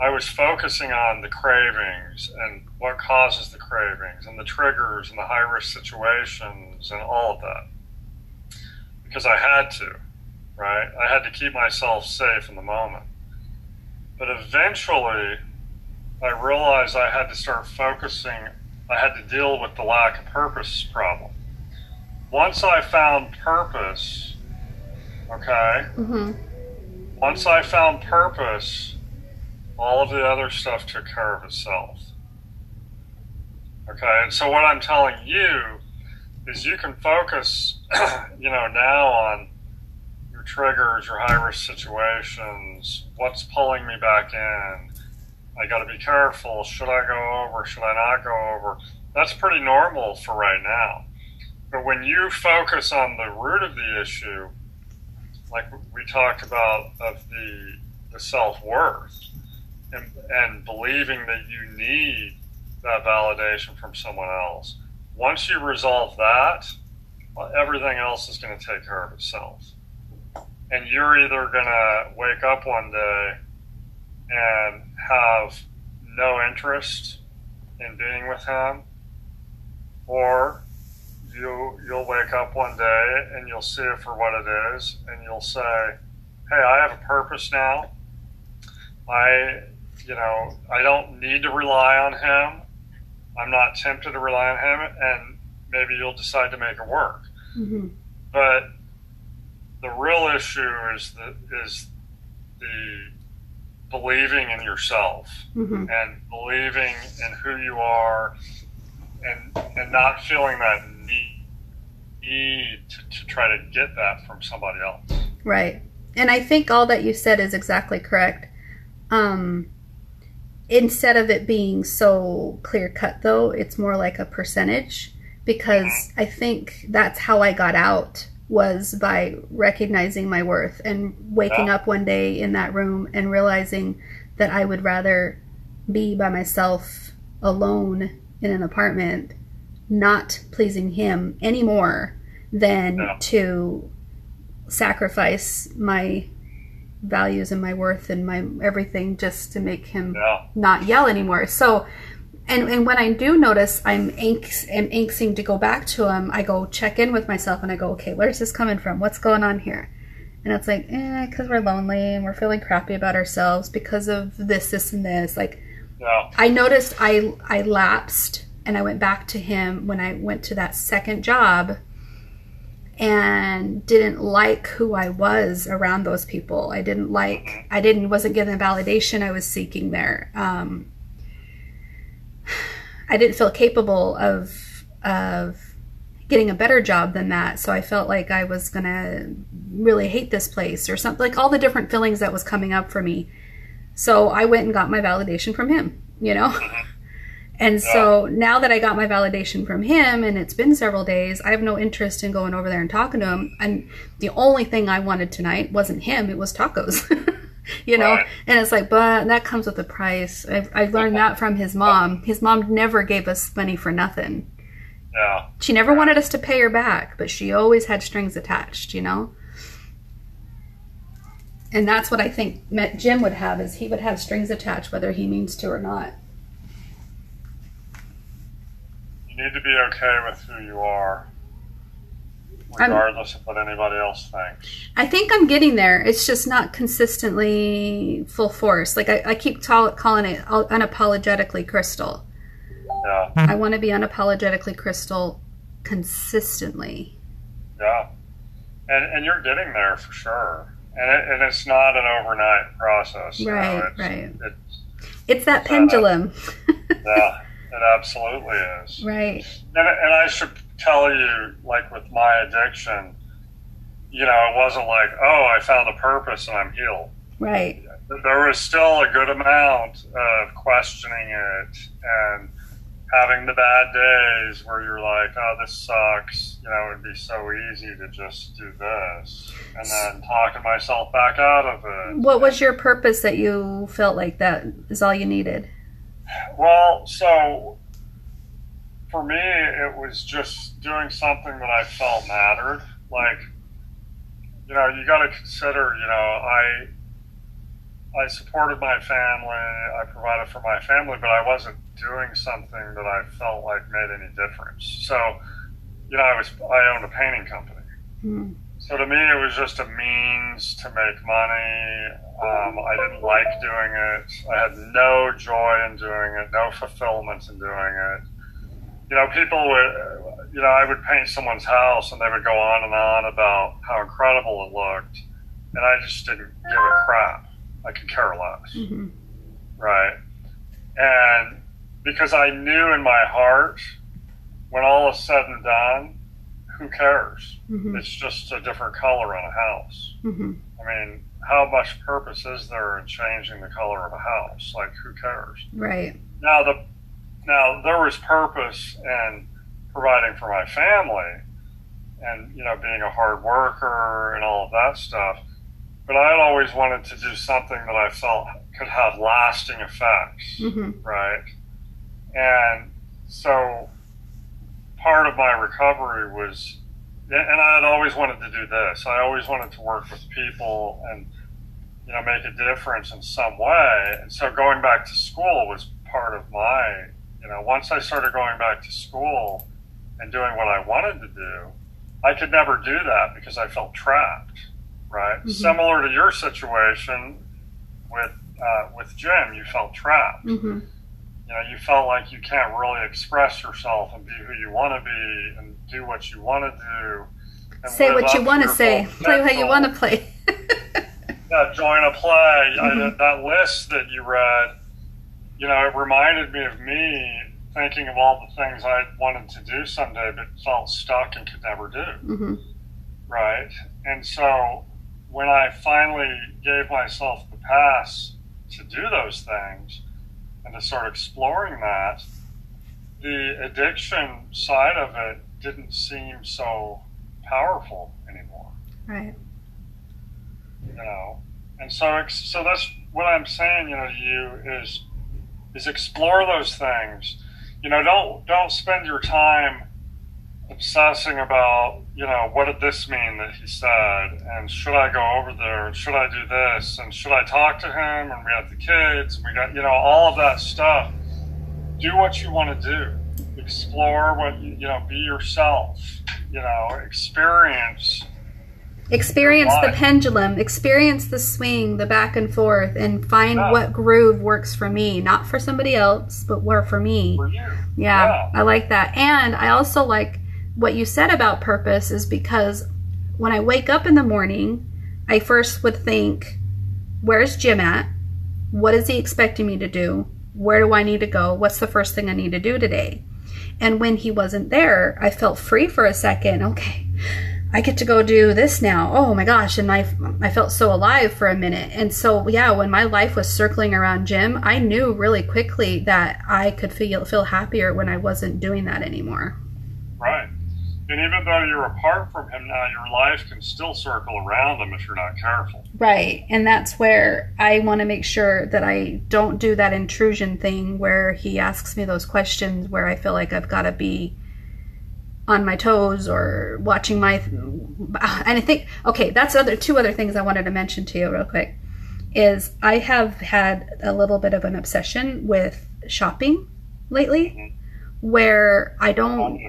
Speaker 3: I was focusing on the cravings and what causes the cravings and the triggers and the high-risk situations and all of that. Because I had to, right? I had to keep myself safe in the moment. But eventually, I realized I had to start focusing, I had to deal with the lack of purpose problem. Once I found purpose, okay? Once I found purpose, all of the other stuff took care of itself. Okay, and so what I'm telling you is you can focus, now on your triggers, your high-risk situations, what's pulling me back in. I got to be careful. Should I go over? Should I not go over? That's pretty normal for right now. But when you focus on the root of the issue, like we talked about, of the self-worth, and believing that you need that validation from someone else. Once you resolve that, well, everything else is going to take care of itself. And you're either going to wake up one day and have no interest in being with him, or you'll wake up one day and you'll see it for what it is, and you'll say, "Hey, I have a purpose now. I don't need to rely on him. I'm not tempted to rely on him," and maybe you'll decide to make it work.
Speaker 1: Mm-hmm.
Speaker 3: But the real issue is the believing in yourself,
Speaker 1: Mm-hmm.
Speaker 3: and believing in who you are, and not feeling that need to try to get that from somebody else.
Speaker 1: Right. And I think all that you said is exactly correct. Instead of it being so clear cut, though, it's more like a percentage, because I think that's how I got out, was by recognizing my worth and waking up one day in that room and realizing that I would rather be by myself alone in an apartment, not pleasing him anymore, than to sacrifice my values and my worth and my everything just to make him not yell anymore. So, and when I do notice I'm anxious to go back to him, I go check in with myself and I go, okay, where's this coming from? What's going on here? And it's like, because we're lonely and we're feeling crappy about ourselves because of this and this. Like, I noticed I lapsed and I went back to him when I went to that second job, and didn't like who I was around those people. Wasn't getting the validation I was seeking there. I didn't feel capable of getting a better job than that. So I felt like I was gonna really hate this place or something, like all the different feelings that was coming up for me. So I went and got my validation from him, And so now that I got my validation from him, and it's been several days, I have no interest in going over there and talking to him. And the only thing I wanted tonight wasn't him, it was tacos.
Speaker 3: Right.
Speaker 1: And it's like, but that comes with a price. I learned that from his mom. His mom never gave us money for nothing.
Speaker 3: Yeah.
Speaker 1: She never wanted us to pay her back, but she always had strings attached, And that's what I think Jim would have, is he would have strings attached whether he means to or not.
Speaker 3: You need to be okay with who you are, regardless of what anybody else thinks.
Speaker 1: I think I'm getting there. It's just not consistently full force. Like I keep calling it unapologetically Crystal.
Speaker 3: Yeah.
Speaker 1: I want to be unapologetically Crystal consistently.
Speaker 3: Yeah. And you're getting there for sure. And it's not an overnight process.
Speaker 1: Right,
Speaker 3: right.
Speaker 1: It's that pendulum.
Speaker 3: Yeah, it absolutely is.
Speaker 1: Right.
Speaker 3: And I should tell you, like with my addiction, it wasn't like, oh, I found a purpose and I'm healed.
Speaker 1: Right.
Speaker 3: There was still a good amount of questioning it and having the bad days where you're like, oh, this sucks. It would be so easy to just do this. And then talking myself back out of it.
Speaker 1: What was your purpose that you felt like that is all you needed?
Speaker 3: Well, so for me, it was just doing something that I felt mattered. Like, you got to consider, I supported my family, I provided for my family, but I wasn't doing something that I felt like made any difference. So, I owned a painting company.
Speaker 1: Mm.
Speaker 3: So to me, it was just a means to make money. I didn't like doing it. I had no joy in doing it, no fulfillment in doing it. People would, I would paint someone's house and they would go on and on about how incredible it looked. And I just didn't give a crap. I could care less.
Speaker 1: Mm-hmm.
Speaker 3: Right. And because I knew in my heart, when all is said and done, who cares?
Speaker 1: Mm-hmm.
Speaker 3: It's just a different color on a house.
Speaker 1: Mm-hmm.
Speaker 3: I mean, how much purpose is there in changing the color of a house? Like, who cares?
Speaker 1: Right.
Speaker 3: Now there was purpose in providing for my family and, being a hard worker and all of that stuff. But I had always wanted to do something that I felt could have lasting effects,
Speaker 1: Mm-hmm.
Speaker 3: right? And so part of my recovery was, and I had always wanted to do this. I always wanted to work with people and, make a difference in some way. And so going back to school was part of my, once I started going back to school, and doing what I wanted to do, I could never do that because I felt trapped, right?
Speaker 1: Mm-hmm.
Speaker 3: Similar to your situation with Jim, you felt trapped.
Speaker 1: Mm-hmm.
Speaker 3: You know, you felt like you can't really express yourself and be who you want to be and do what you want to do. And
Speaker 1: say what you want to say. Play how you want to play.
Speaker 3: Yeah, join a play. Mm-hmm. That list that you read, you know, it reminded me of me thinking of all the things I wanted to do someday but felt stuck and could never do.
Speaker 1: Mm-hmm.
Speaker 3: Right? And so when I finally gave myself the pass to do those things and to start exploring that, the addiction side of it didn't seem so powerful anymore.
Speaker 1: Right.
Speaker 3: You know? And so that's what I'm saying, you know, to you is explore those things. You know, don't spend your time obsessing about, you know, what did this mean that he said, and should I go over there, and should I do this, and should I talk to him, and we have the kids, and we got, you know, all of that stuff. Do what you want to do. Explore what you know, be yourself, you know, experience
Speaker 1: the pendulum, experience the swing, the back and forth, and find what groove works for me, not for somebody else, but for me.
Speaker 3: For you.
Speaker 1: Yeah, I like that. And I also like what you said about purpose, is because when I wake up in the morning, I first would think, where's Jim at? What is he expecting me to do? Where do I need to go? What's the first thing I need to do today? And when he wasn't there, I felt free for a second. Okay, I get to go do this now. Oh my gosh. And I felt so alive for a minute. And so, yeah, when my life was circling around Jim, I knew really quickly that I could feel happier when I wasn't doing that anymore.
Speaker 3: Right. And even though you're apart from him now, your life can still circle around him if you're not careful.
Speaker 1: Right. And that's where I want to make sure that I don't do that intrusion thing where he asks me those questions where I feel like I've got to be on my toes or watching my... And I think, okay, that's two other things I wanted to mention to you real quick, is I have had a little bit of an obsession with shopping lately. Mm-hmm. Where I don't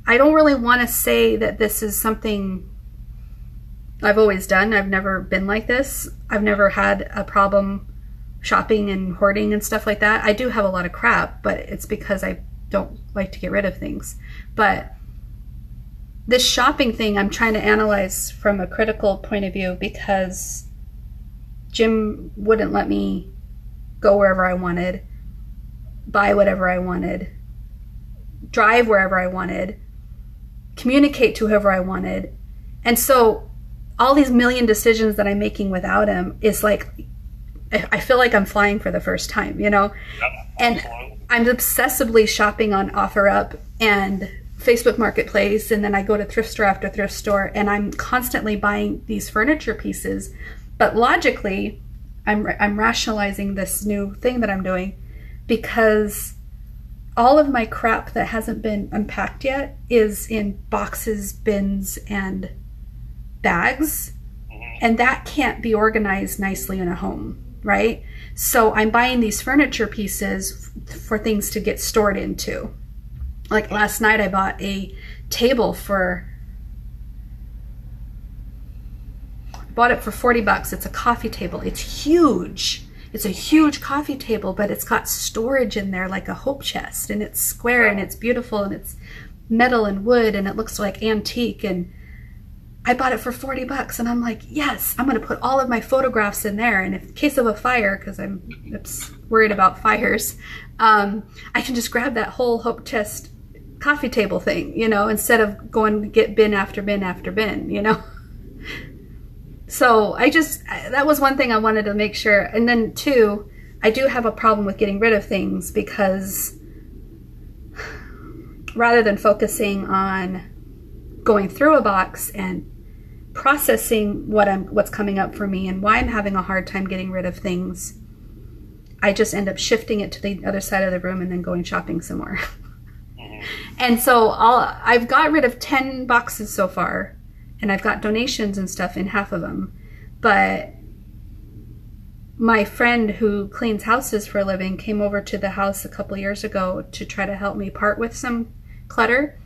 Speaker 1: really want to say that this is something I've always done. I've never been like this. I've never had a problem shopping and hoarding and stuff like that. I do have a lot of crap, but it's because I don't like to get rid of things. But this shopping thing, I'm trying to analyze from a critical point of view because Jim wouldn't let me go wherever I wanted, buy whatever I wanted, drive wherever I wanted, communicate to whoever I wanted. And so all these million decisions that I'm making without him is like, I feel like I'm flying for the first time, you know?
Speaker 3: Yeah,
Speaker 1: and I'm obsessively shopping on OfferUp and Facebook Marketplace, and then I go to thrift store after thrift store, and I'm constantly buying these furniture pieces. But logically, I'm rationalizing this new thing that I'm doing because all of my crap that hasn't been unpacked yet is in boxes, bins, and bags. Mm-hmm. And that can't be organized nicely in a home, right? So I'm buying these furniture pieces for things to get stored into. Like last night I bought a table bought it for $40. It's a coffee table. It's huge. It's a huge coffee table, but it's got storage in there like a hope chest, and it's square and it's beautiful and it's metal and wood and it looks like antique. And I bought it for $40 and I'm like, yes, I'm going to put all of my photographs in there. And in case of a fire, because I'm worried about fires, I can just grab that whole hope chest coffee table thing, you know, instead of going to get bin after bin after bin, you know. So that was one thing I wanted to make sure. And then two, I do have a problem with getting rid of things because rather than focusing on going through a box and processing what's coming up for me and why I'm having a hard time getting rid of things, I just end up shifting it to the other side of the room and then going shopping some more. Mm-hmm. And so I've got rid of 10 boxes so far. And I've got donations and stuff in half of them. But my friend who cleans houses for a living came over to the house a couple years ago to try to help me part with some clutter.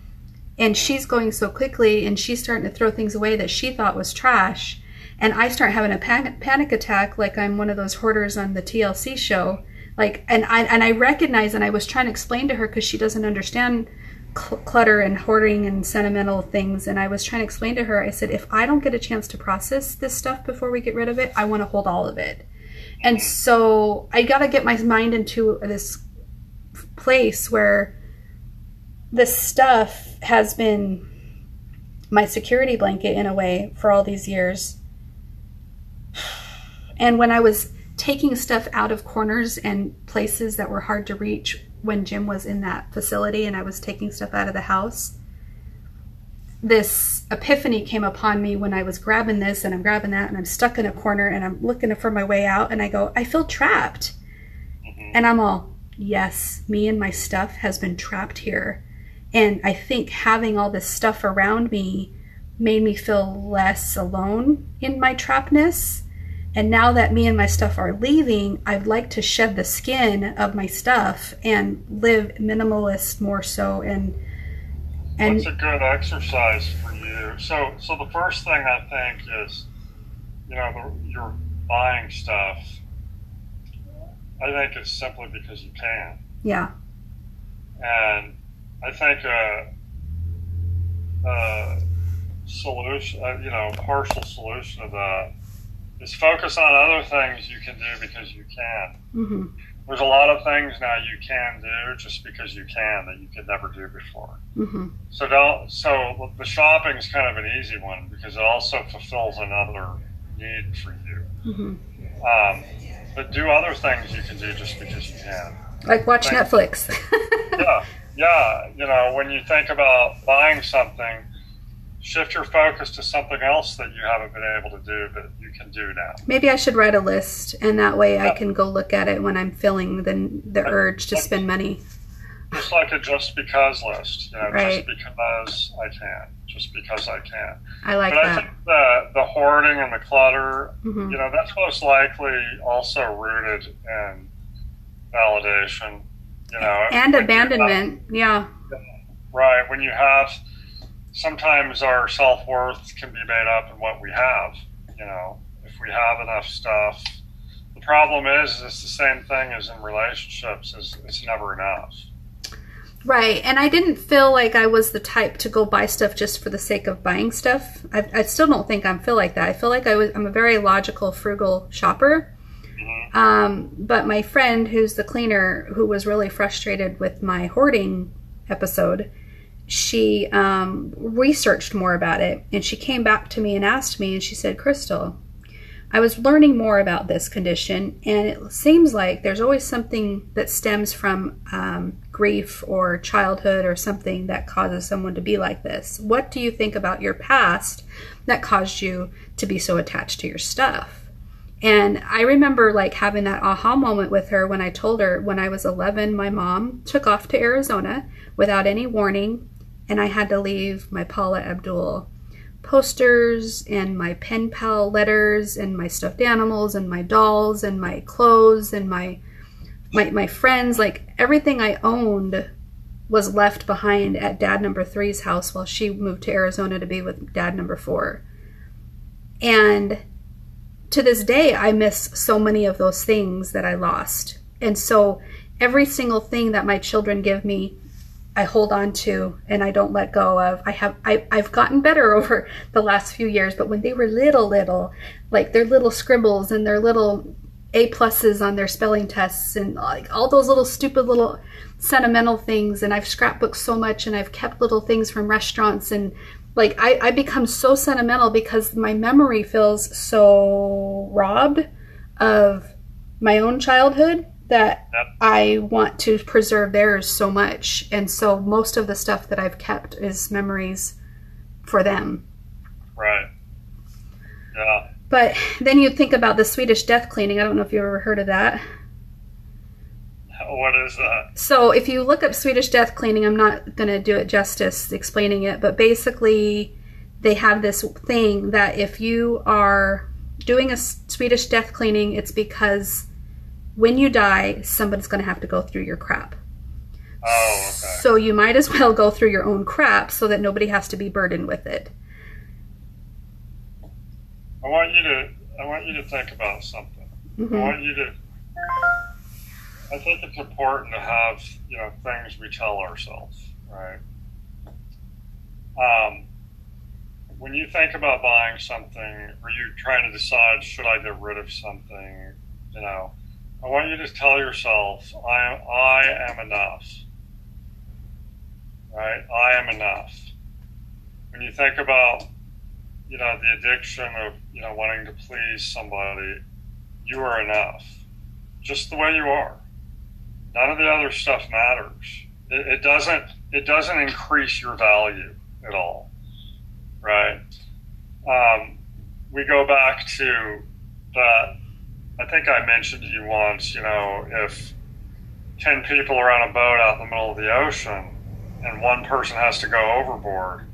Speaker 1: And she's going so quickly, and she's starting to throw things away that she thought was trash. And I start having a panic attack, like I'm one of those hoarders on the TLC show. Like, and I recognize, and I was trying to explain to her because she doesn't understand clutter and hoarding and sentimental things. And I was trying to explain to her, I said, if I don't get a chance to process this stuff before we get rid of it, I want to hold all of it. And so I got to get my mind into this place where this stuff has been my security blanket in a way for all these years. And when I was taking stuff out of corners and places that were hard to reach when Jim was in that facility and I was taking stuff out of the house, this epiphany came upon me when I was grabbing this and I'm grabbing that and I'm stuck in a corner and I'm looking for my way out and I go, I feel trapped. And I'm all, yes, me and my stuff has been trapped here. And I think having all this stuff around me made me feel less alone in my trappedness. And now that me and my stuff are leaving, I'd like to shed the skin of my stuff and live minimalist more so. And
Speaker 3: what's a good exercise for you? So the first thing I think is, you're buying stuff. I think it's simply because you can.
Speaker 1: Yeah.
Speaker 3: And I think a solution, partial solution to that is focus on other things you can do because you can.
Speaker 1: Mm-hmm.
Speaker 3: There's a lot of things now you can do just because you can that you could never do before.
Speaker 1: Mm-hmm.
Speaker 3: So the shopping is kind of an easy one because it also fulfills another need for you.
Speaker 1: Mm-hmm.
Speaker 3: But do other things you can do just because you can.
Speaker 1: Like watch Netflix.
Speaker 3: Yeah. When you think about buying something, shift your focus to something else that you haven't been able to do that you can do now.
Speaker 1: Maybe I should write a list, and that way I can go look at it when I'm feeling the urge to spend money.
Speaker 3: Just like a just because list.
Speaker 1: Right.
Speaker 3: Just because I can. Just because I can.
Speaker 1: I like
Speaker 3: but
Speaker 1: that.
Speaker 3: I think the hoarding and the clutter,
Speaker 1: Mm-hmm.
Speaker 3: That's most likely also rooted in validation.
Speaker 1: And abandonment. Yeah.
Speaker 3: Right. When you have, sometimes our self-worth can be made up in what we have. If we have enough stuff, the problem is it's the same thing as in relationships. It's never enough.
Speaker 1: Right. And I didn't feel like I was the type to go buy stuff just for the sake of buying stuff. I still don't think I feel like that. I feel like I'm a very logical, frugal shopper. Mm-hmm. But my friend, who's the cleaner, who was really frustrated with my hoarding episode, she researched more about it. And she came back to me and asked me, and she said, Crystal, I was learning more about this condition, and it seems like there's always something that stems from grief or childhood or something that causes someone to be like this. What do you think about your past that caused you to be so attached to your stuff? And I remember having that aha moment with her when I told her when I was 11, my mom took off to Arizona without any warning, and I had to leave my Paula Abdul posters and my pen pal letters and my stuffed animals and my dolls and my clothes and my friends. Everything I owned was left behind at dad number 3's house while she moved to Arizona to be with dad number 4. And to this day, I miss so many of those things that I lost. And so every single thing that my children give me, I hold on to and I don't let go of. I've gotten better over the last few years, but when they were little, their little scribbles and their little A+ on their spelling tests and all those little stupid little sentimental things, and I've scrapbooked so much and I've kept little things from restaurants, and I become so sentimental because my memory feels so robbed of my own childhood that I want to preserve theirs so much. And so most of the stuff that I've kept is memories for them.
Speaker 3: Right. Yeah.
Speaker 1: But then you think about the Swedish death cleaning. I don't know if you've ever heard of that.
Speaker 3: What is that?
Speaker 1: So if you look up Swedish death cleaning, I'm not going to do it justice explaining it, but basically they have this thing that if you are doing a Swedish death cleaning, it's because when you die, somebody's going to have to go through your crap.
Speaker 3: Oh, okay.
Speaker 1: So you might as well go through your own crap so that nobody has to be burdened with it.
Speaker 3: I want you to think about something.
Speaker 1: Mm-hmm.
Speaker 3: I think it's important to have, things we tell ourselves, right? When you think about buying something or you're trying to decide, should I get rid of something, I want you to tell yourself, I am enough, right? I am enough. When you think about, the addiction of, wanting to please somebody, you are enough, just the way you are. None of the other stuff matters. It doesn't increase your value at all, right? We go back to that. I think I mentioned to you once, if 10 people are on a boat out in the middle of the ocean and one person has to go overboard,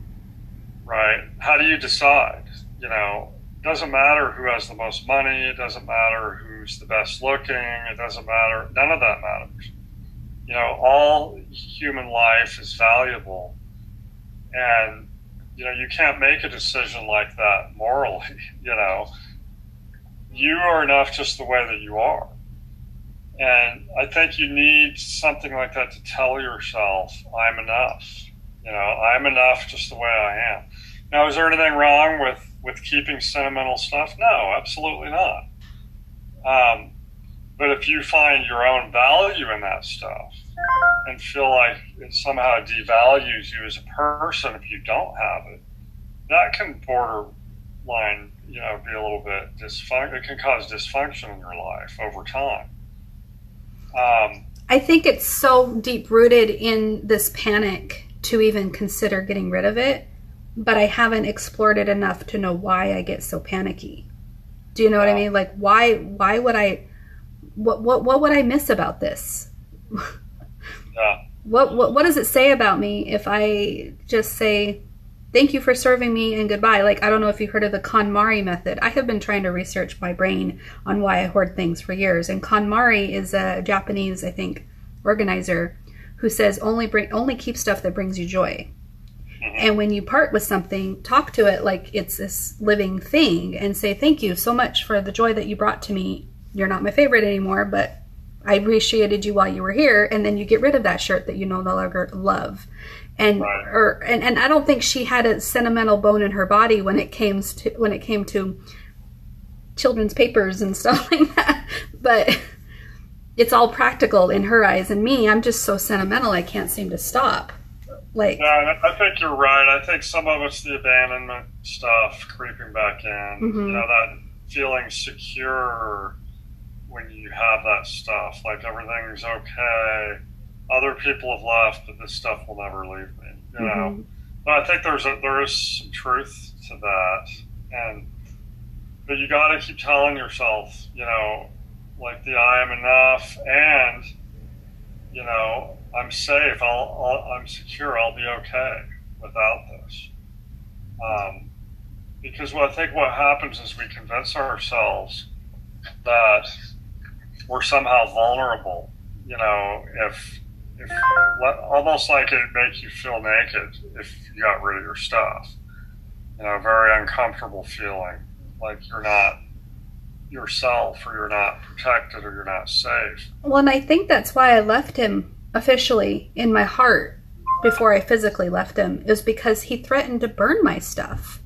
Speaker 3: right? How do you decide? It doesn't matter who has the most money. It doesn't matter who's the best looking. It doesn't matter. None of that matters. All human life is valuable. And, you can't make a decision like that morally, You are enough just the way that you are. And I think you need something like that to tell yourself, I'm enough. I'm enough just the way I am. Now, is there anything wrong with keeping sentimental stuff? No, absolutely not. But if you find your own value in that stuff and feel like it somehow devalues you as a person if you don't have it, that can borderline, be a little bit it can cause dysfunction in your life over time.
Speaker 1: I think it's so deep rooted in this panic to even consider getting rid of it, but I haven't explored it enough to know why I get so panicky. Do you know what I mean? Like, why would I, what would I miss about this?
Speaker 3: Yeah.
Speaker 1: What does it say about me if I just say, thank you for serving me and goodbye? Like, I don't know if you've heard of the KonMari method. I have been trying to research my brain on why I hoard things for years. And KonMari is a Japanese, I think, organizer who says only keep stuff that brings you joy. Mm-hmm. And when you part with something, talk to it like it's this living thing and say, thank you so much for the joy that you brought to me. You're not my favorite anymore, but I appreciated you while you were here. And then you get rid of that shirt that you no longer love. And right. and I don't think she had a sentimental bone in her body when it came to children's papers and stuff like that. But it's all practical in her eyes, and me, I'm just so sentimental I can't seem to stop. Like,
Speaker 3: yeah, I think you're right. I think some of it's the abandonment stuff creeping back in.
Speaker 1: Mm-hmm.
Speaker 3: That feeling secure when you have that stuff, like everything's okay. Other people have left, but this stuff will never leave me.
Speaker 1: Mm-hmm.
Speaker 3: But I think there is some truth to that, but you got to keep telling yourself, like I am enough, and I'm safe. I'm secure. I'll be okay without this. Because I think what happens is we convince ourselves that we're somehow vulnerable. If almost like it'd make you feel naked if you got rid of your stuff. A very uncomfortable feeling, like you're not yourself, or you're not protected, or you're not safe.
Speaker 1: Well, and I think that's why I left him officially in my heart before I physically left him, is because he threatened to burn my stuff.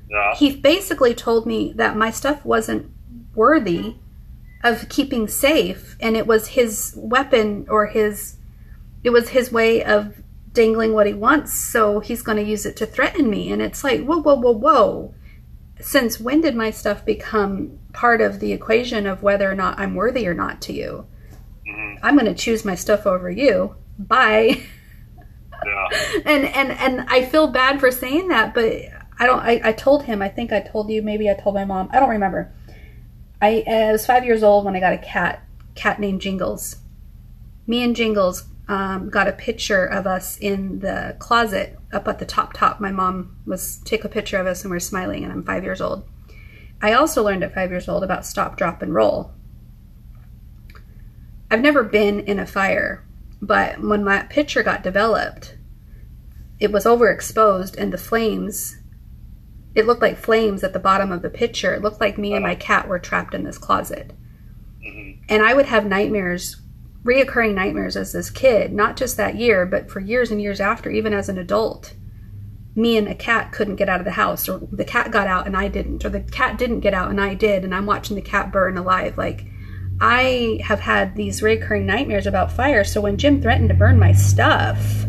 Speaker 3: Yeah.
Speaker 1: He basically told me that my stuff wasn't worthy of keeping safe, and it was his weapon, or it was his way of dangling what he wants, so he's going to use it to threaten me. And it's like, whoa. Since when did my stuff become part of the equation of whether or not I'm worthy or not to you? Mm-hmm. I'm going to choose my stuff over you. Bye.
Speaker 3: Yeah.
Speaker 1: and I feel bad for saying that, but I told him, I think I told you, maybe I told my mom, I don't remember. I was 5 years old when I got a cat named Jingles. Me and Jingles got a picture of us in the closet up at the top. My mom took a picture of us and we're smiling, and I'm 5 years old. I also learned at 5 years old about stop, drop, and roll. I've never been in a fire, But when my picture got developed, it was overexposed, and the flames, it looked like flames at the bottom of the picture. It looked like me and my cat were trapped in this closet.
Speaker 3: Mm-hmm.
Speaker 1: And I would have nightmares, reoccurring nightmares as this kid, not just that year, but for years and years after, even as an adult. Me and a cat couldn't get out of the house, or the cat got out and I didn't, or the cat didn't get out and I did, and I'm watching the cat burn alive. Like, I have had these recurring nightmares about fire. So when Jim threatened to burn my stuff,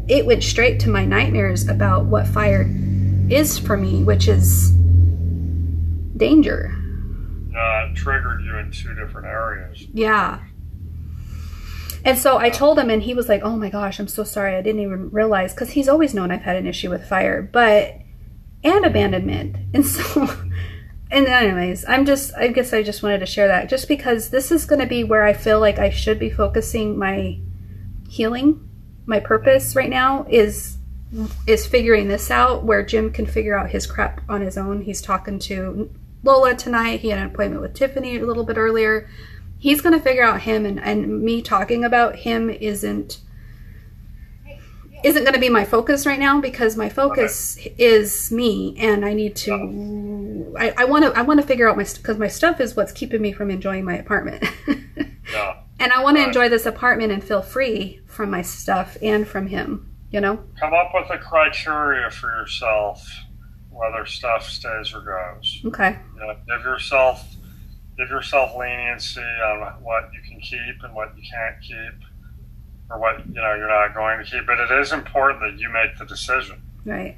Speaker 1: it went straight to my nightmares about what fire is for me, which is danger.
Speaker 3: It triggered you in 2 different areas.
Speaker 1: Yeah. And so I told him, and he was like, oh my gosh, I'm so sorry. I didn't even realize, because he's always known I've had an issue with fire, and abandonment. And so, and anyways, I guess I just wanted to share that, just because this is going to be where I feel like I should be focusing my healing. My purpose right now is figuring this out, where Jim can figure out his crap on his own. He's talking to Lola tonight. He had an appointment with Tiffany a little bit earlier. He's going to figure out him, and me talking about him isn't going to be my focus right now, because my focus is me, and I need to, I want to figure out because my stuff is what's keeping me from enjoying my apartment.
Speaker 3: Yeah.
Speaker 1: And I want to enjoy this apartment and feel free from my stuff and from him, you know?
Speaker 3: Come up with a criteria for yourself, whether stuff stays or goes.
Speaker 1: Okay.
Speaker 3: You know, give yourself leniency on what you can keep and what you can't keep, or what, you know, you're not going to keep. But it is important that you make the decision.
Speaker 1: Right.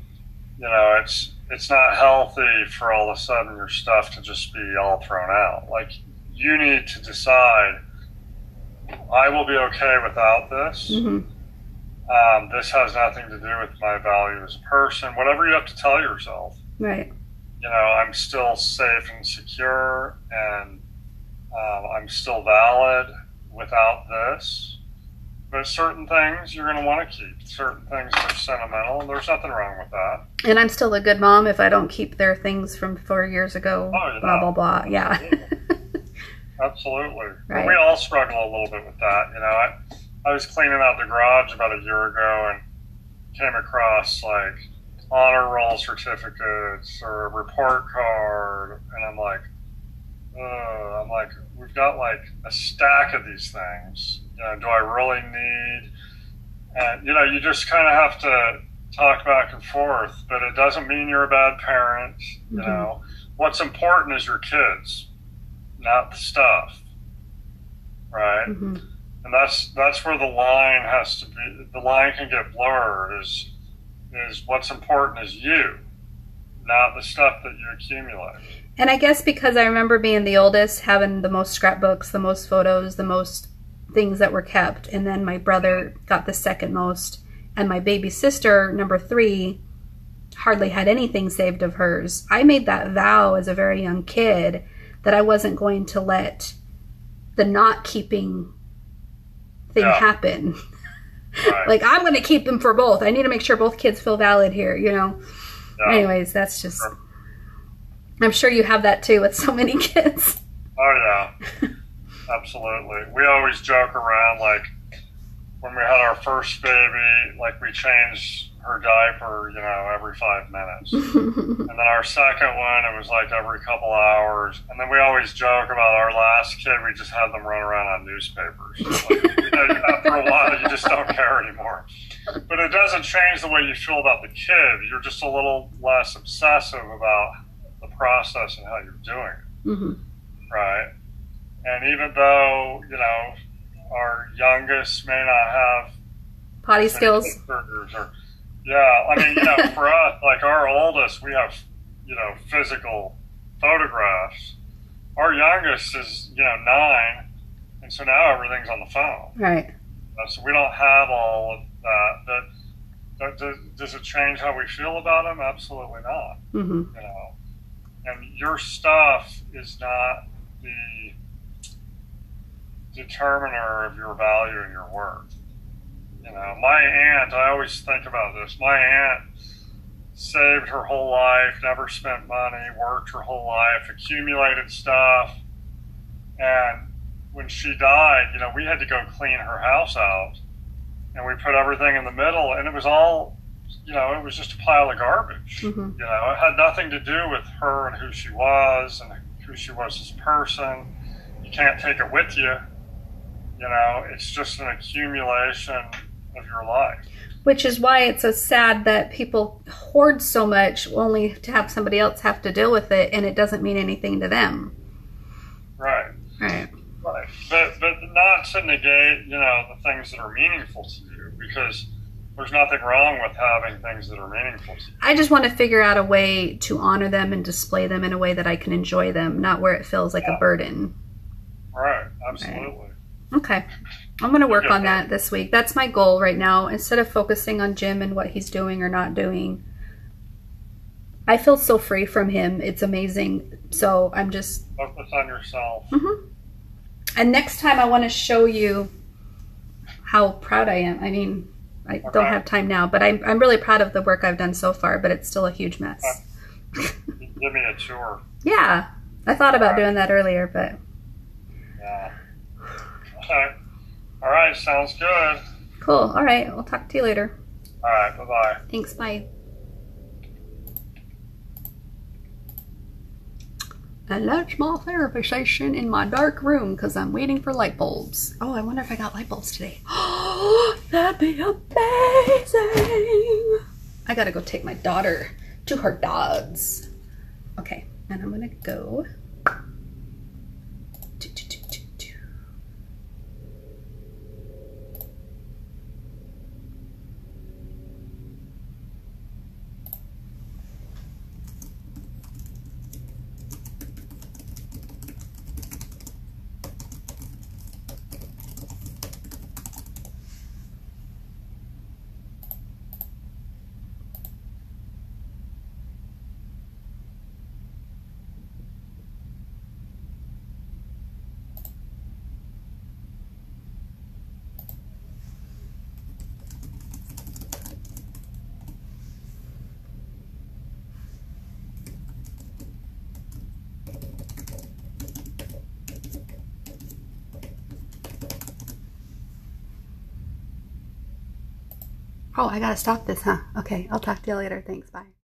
Speaker 3: You know, it's not healthy for all of a sudden your stuff to just be all thrown out. Like, you need to decide, I will be okay without this.
Speaker 1: Mm-hmm.
Speaker 3: This has nothing to do with my value as a person. Whatever you have to tell yourself.
Speaker 1: Right.
Speaker 3: You know, I'm still safe and secure, and I'm still valid without this. But certain things you're going to want to keep. Certain things are sentimental, and there's nothing wrong with that.
Speaker 1: And I'm still a good mom if I don't keep their things from 4 years ago.
Speaker 3: Oh, yeah.
Speaker 1: Blah, blah, blah. Yeah.
Speaker 3: Absolutely.
Speaker 1: Right.
Speaker 3: We all struggle a little bit with that. You know, I was cleaning out the garage about a year ago and came across like honor roll certificates or a report card, and I'm like, we've got like a stack of these things. You know, do I really need? And you know, you just kind of have to talk back and forth. But it doesn't mean you're a bad parent. You know, what's important is your kids, not the stuff, right?
Speaker 1: Mm-hmm.
Speaker 3: And that's where the line has to be. The line can get blurred. Is what's important is you, not the stuff that you accumulate.
Speaker 1: And I guess because I remember being the oldest, having the most scrapbooks, the most photos, the most things that were kept, and then my brother got the second most, and my baby sister, number 3, hardly had anything saved of hers. I made that vow as a very young kid that I wasn't going to let the not keeping thing happen.
Speaker 3: Right.
Speaker 1: Like, I'm going to keep them for both. I need to make sure both kids feel valid here, you know?
Speaker 3: Yeah.
Speaker 1: Anyways, that's just, I'm sure you have that too with so many kids.
Speaker 3: Oh, yeah. Absolutely. We always joke around, like, when we had our first baby, like, we changed her diaper, you know, every 5 minutes. And then our second one, it was like every couple hours. And then we always joke about our last kid, we just had them run around on newspapers. Like, you know, after a while, you just don't care anymore. But it doesn't change the way you feel about the kid. You're just a little less obsessive about the process and how you're doing it.
Speaker 1: Mm-hmm.
Speaker 3: Right? And even though, you know, our youngest may not have
Speaker 1: Potty skills.
Speaker 3: Yeah, I mean, you know, for us, like our oldest, we have, you know, physical photographs. Our youngest is, you know, 9, and so now everything's on the phone.
Speaker 1: Right.
Speaker 3: So we don't have all of that. But does it change how we feel about them? Absolutely not.
Speaker 1: Mm-hmm.
Speaker 3: You know, and your stuff is not the determiner of your value and your worth. You know, my aunt, I always think about this. My aunt saved her whole life, never spent money, worked her whole life, accumulated stuff, and when she died, you know, we had to go clean her house out, and we put everything in the middle, and it was all, you know, it was just a pile of garbage.
Speaker 1: Mm-hmm.
Speaker 3: You know, it had nothing to do with her and who she was as a person. You can't take it with you. You know, it's just an accumulation of your life.
Speaker 1: Which is why it's so sad that people hoard so much only to have somebody else have to deal with it, and it doesn't mean anything to them.
Speaker 3: Right.
Speaker 1: Right.
Speaker 3: Right. But not to negate, you know, the things that are meaningful to you, because there's nothing wrong with having things that are meaningful to you.
Speaker 1: I just want to figure out a way to honor them and display them in a way that I can enjoy them, not where it feels like a burden.
Speaker 3: Right. Absolutely.
Speaker 1: Right. Okay. I'm going to work on that this week. That's my goal right now. Instead of focusing on Jim and what he's doing or not doing, I feel so free from him. It's amazing. So I'm just...
Speaker 3: Focus on yourself.
Speaker 1: Mm-hmm. And next time I want to show you how proud I am. I mean, I don't have time now, but I'm really proud of the work I've done so far, but it's still a huge mess.
Speaker 3: Give me a tour.
Speaker 1: Yeah. I thought about doing that earlier, but...
Speaker 3: Yeah. Okay. All right. Sounds good.
Speaker 1: Cool. All right. I'll talk to you later.
Speaker 3: All right. Bye-bye.
Speaker 1: Thanks. Bye. And that's my therapy session in my dark room because I'm waiting for light bulbs. Oh, I wonder if I got light bulbs today. Oh, that'd be amazing. I gotta go take my daughter to her dogs. Okay, and I'm gonna go. Oh, I gotta stop this, huh? Okay, I'll talk to you later. Thanks, bye.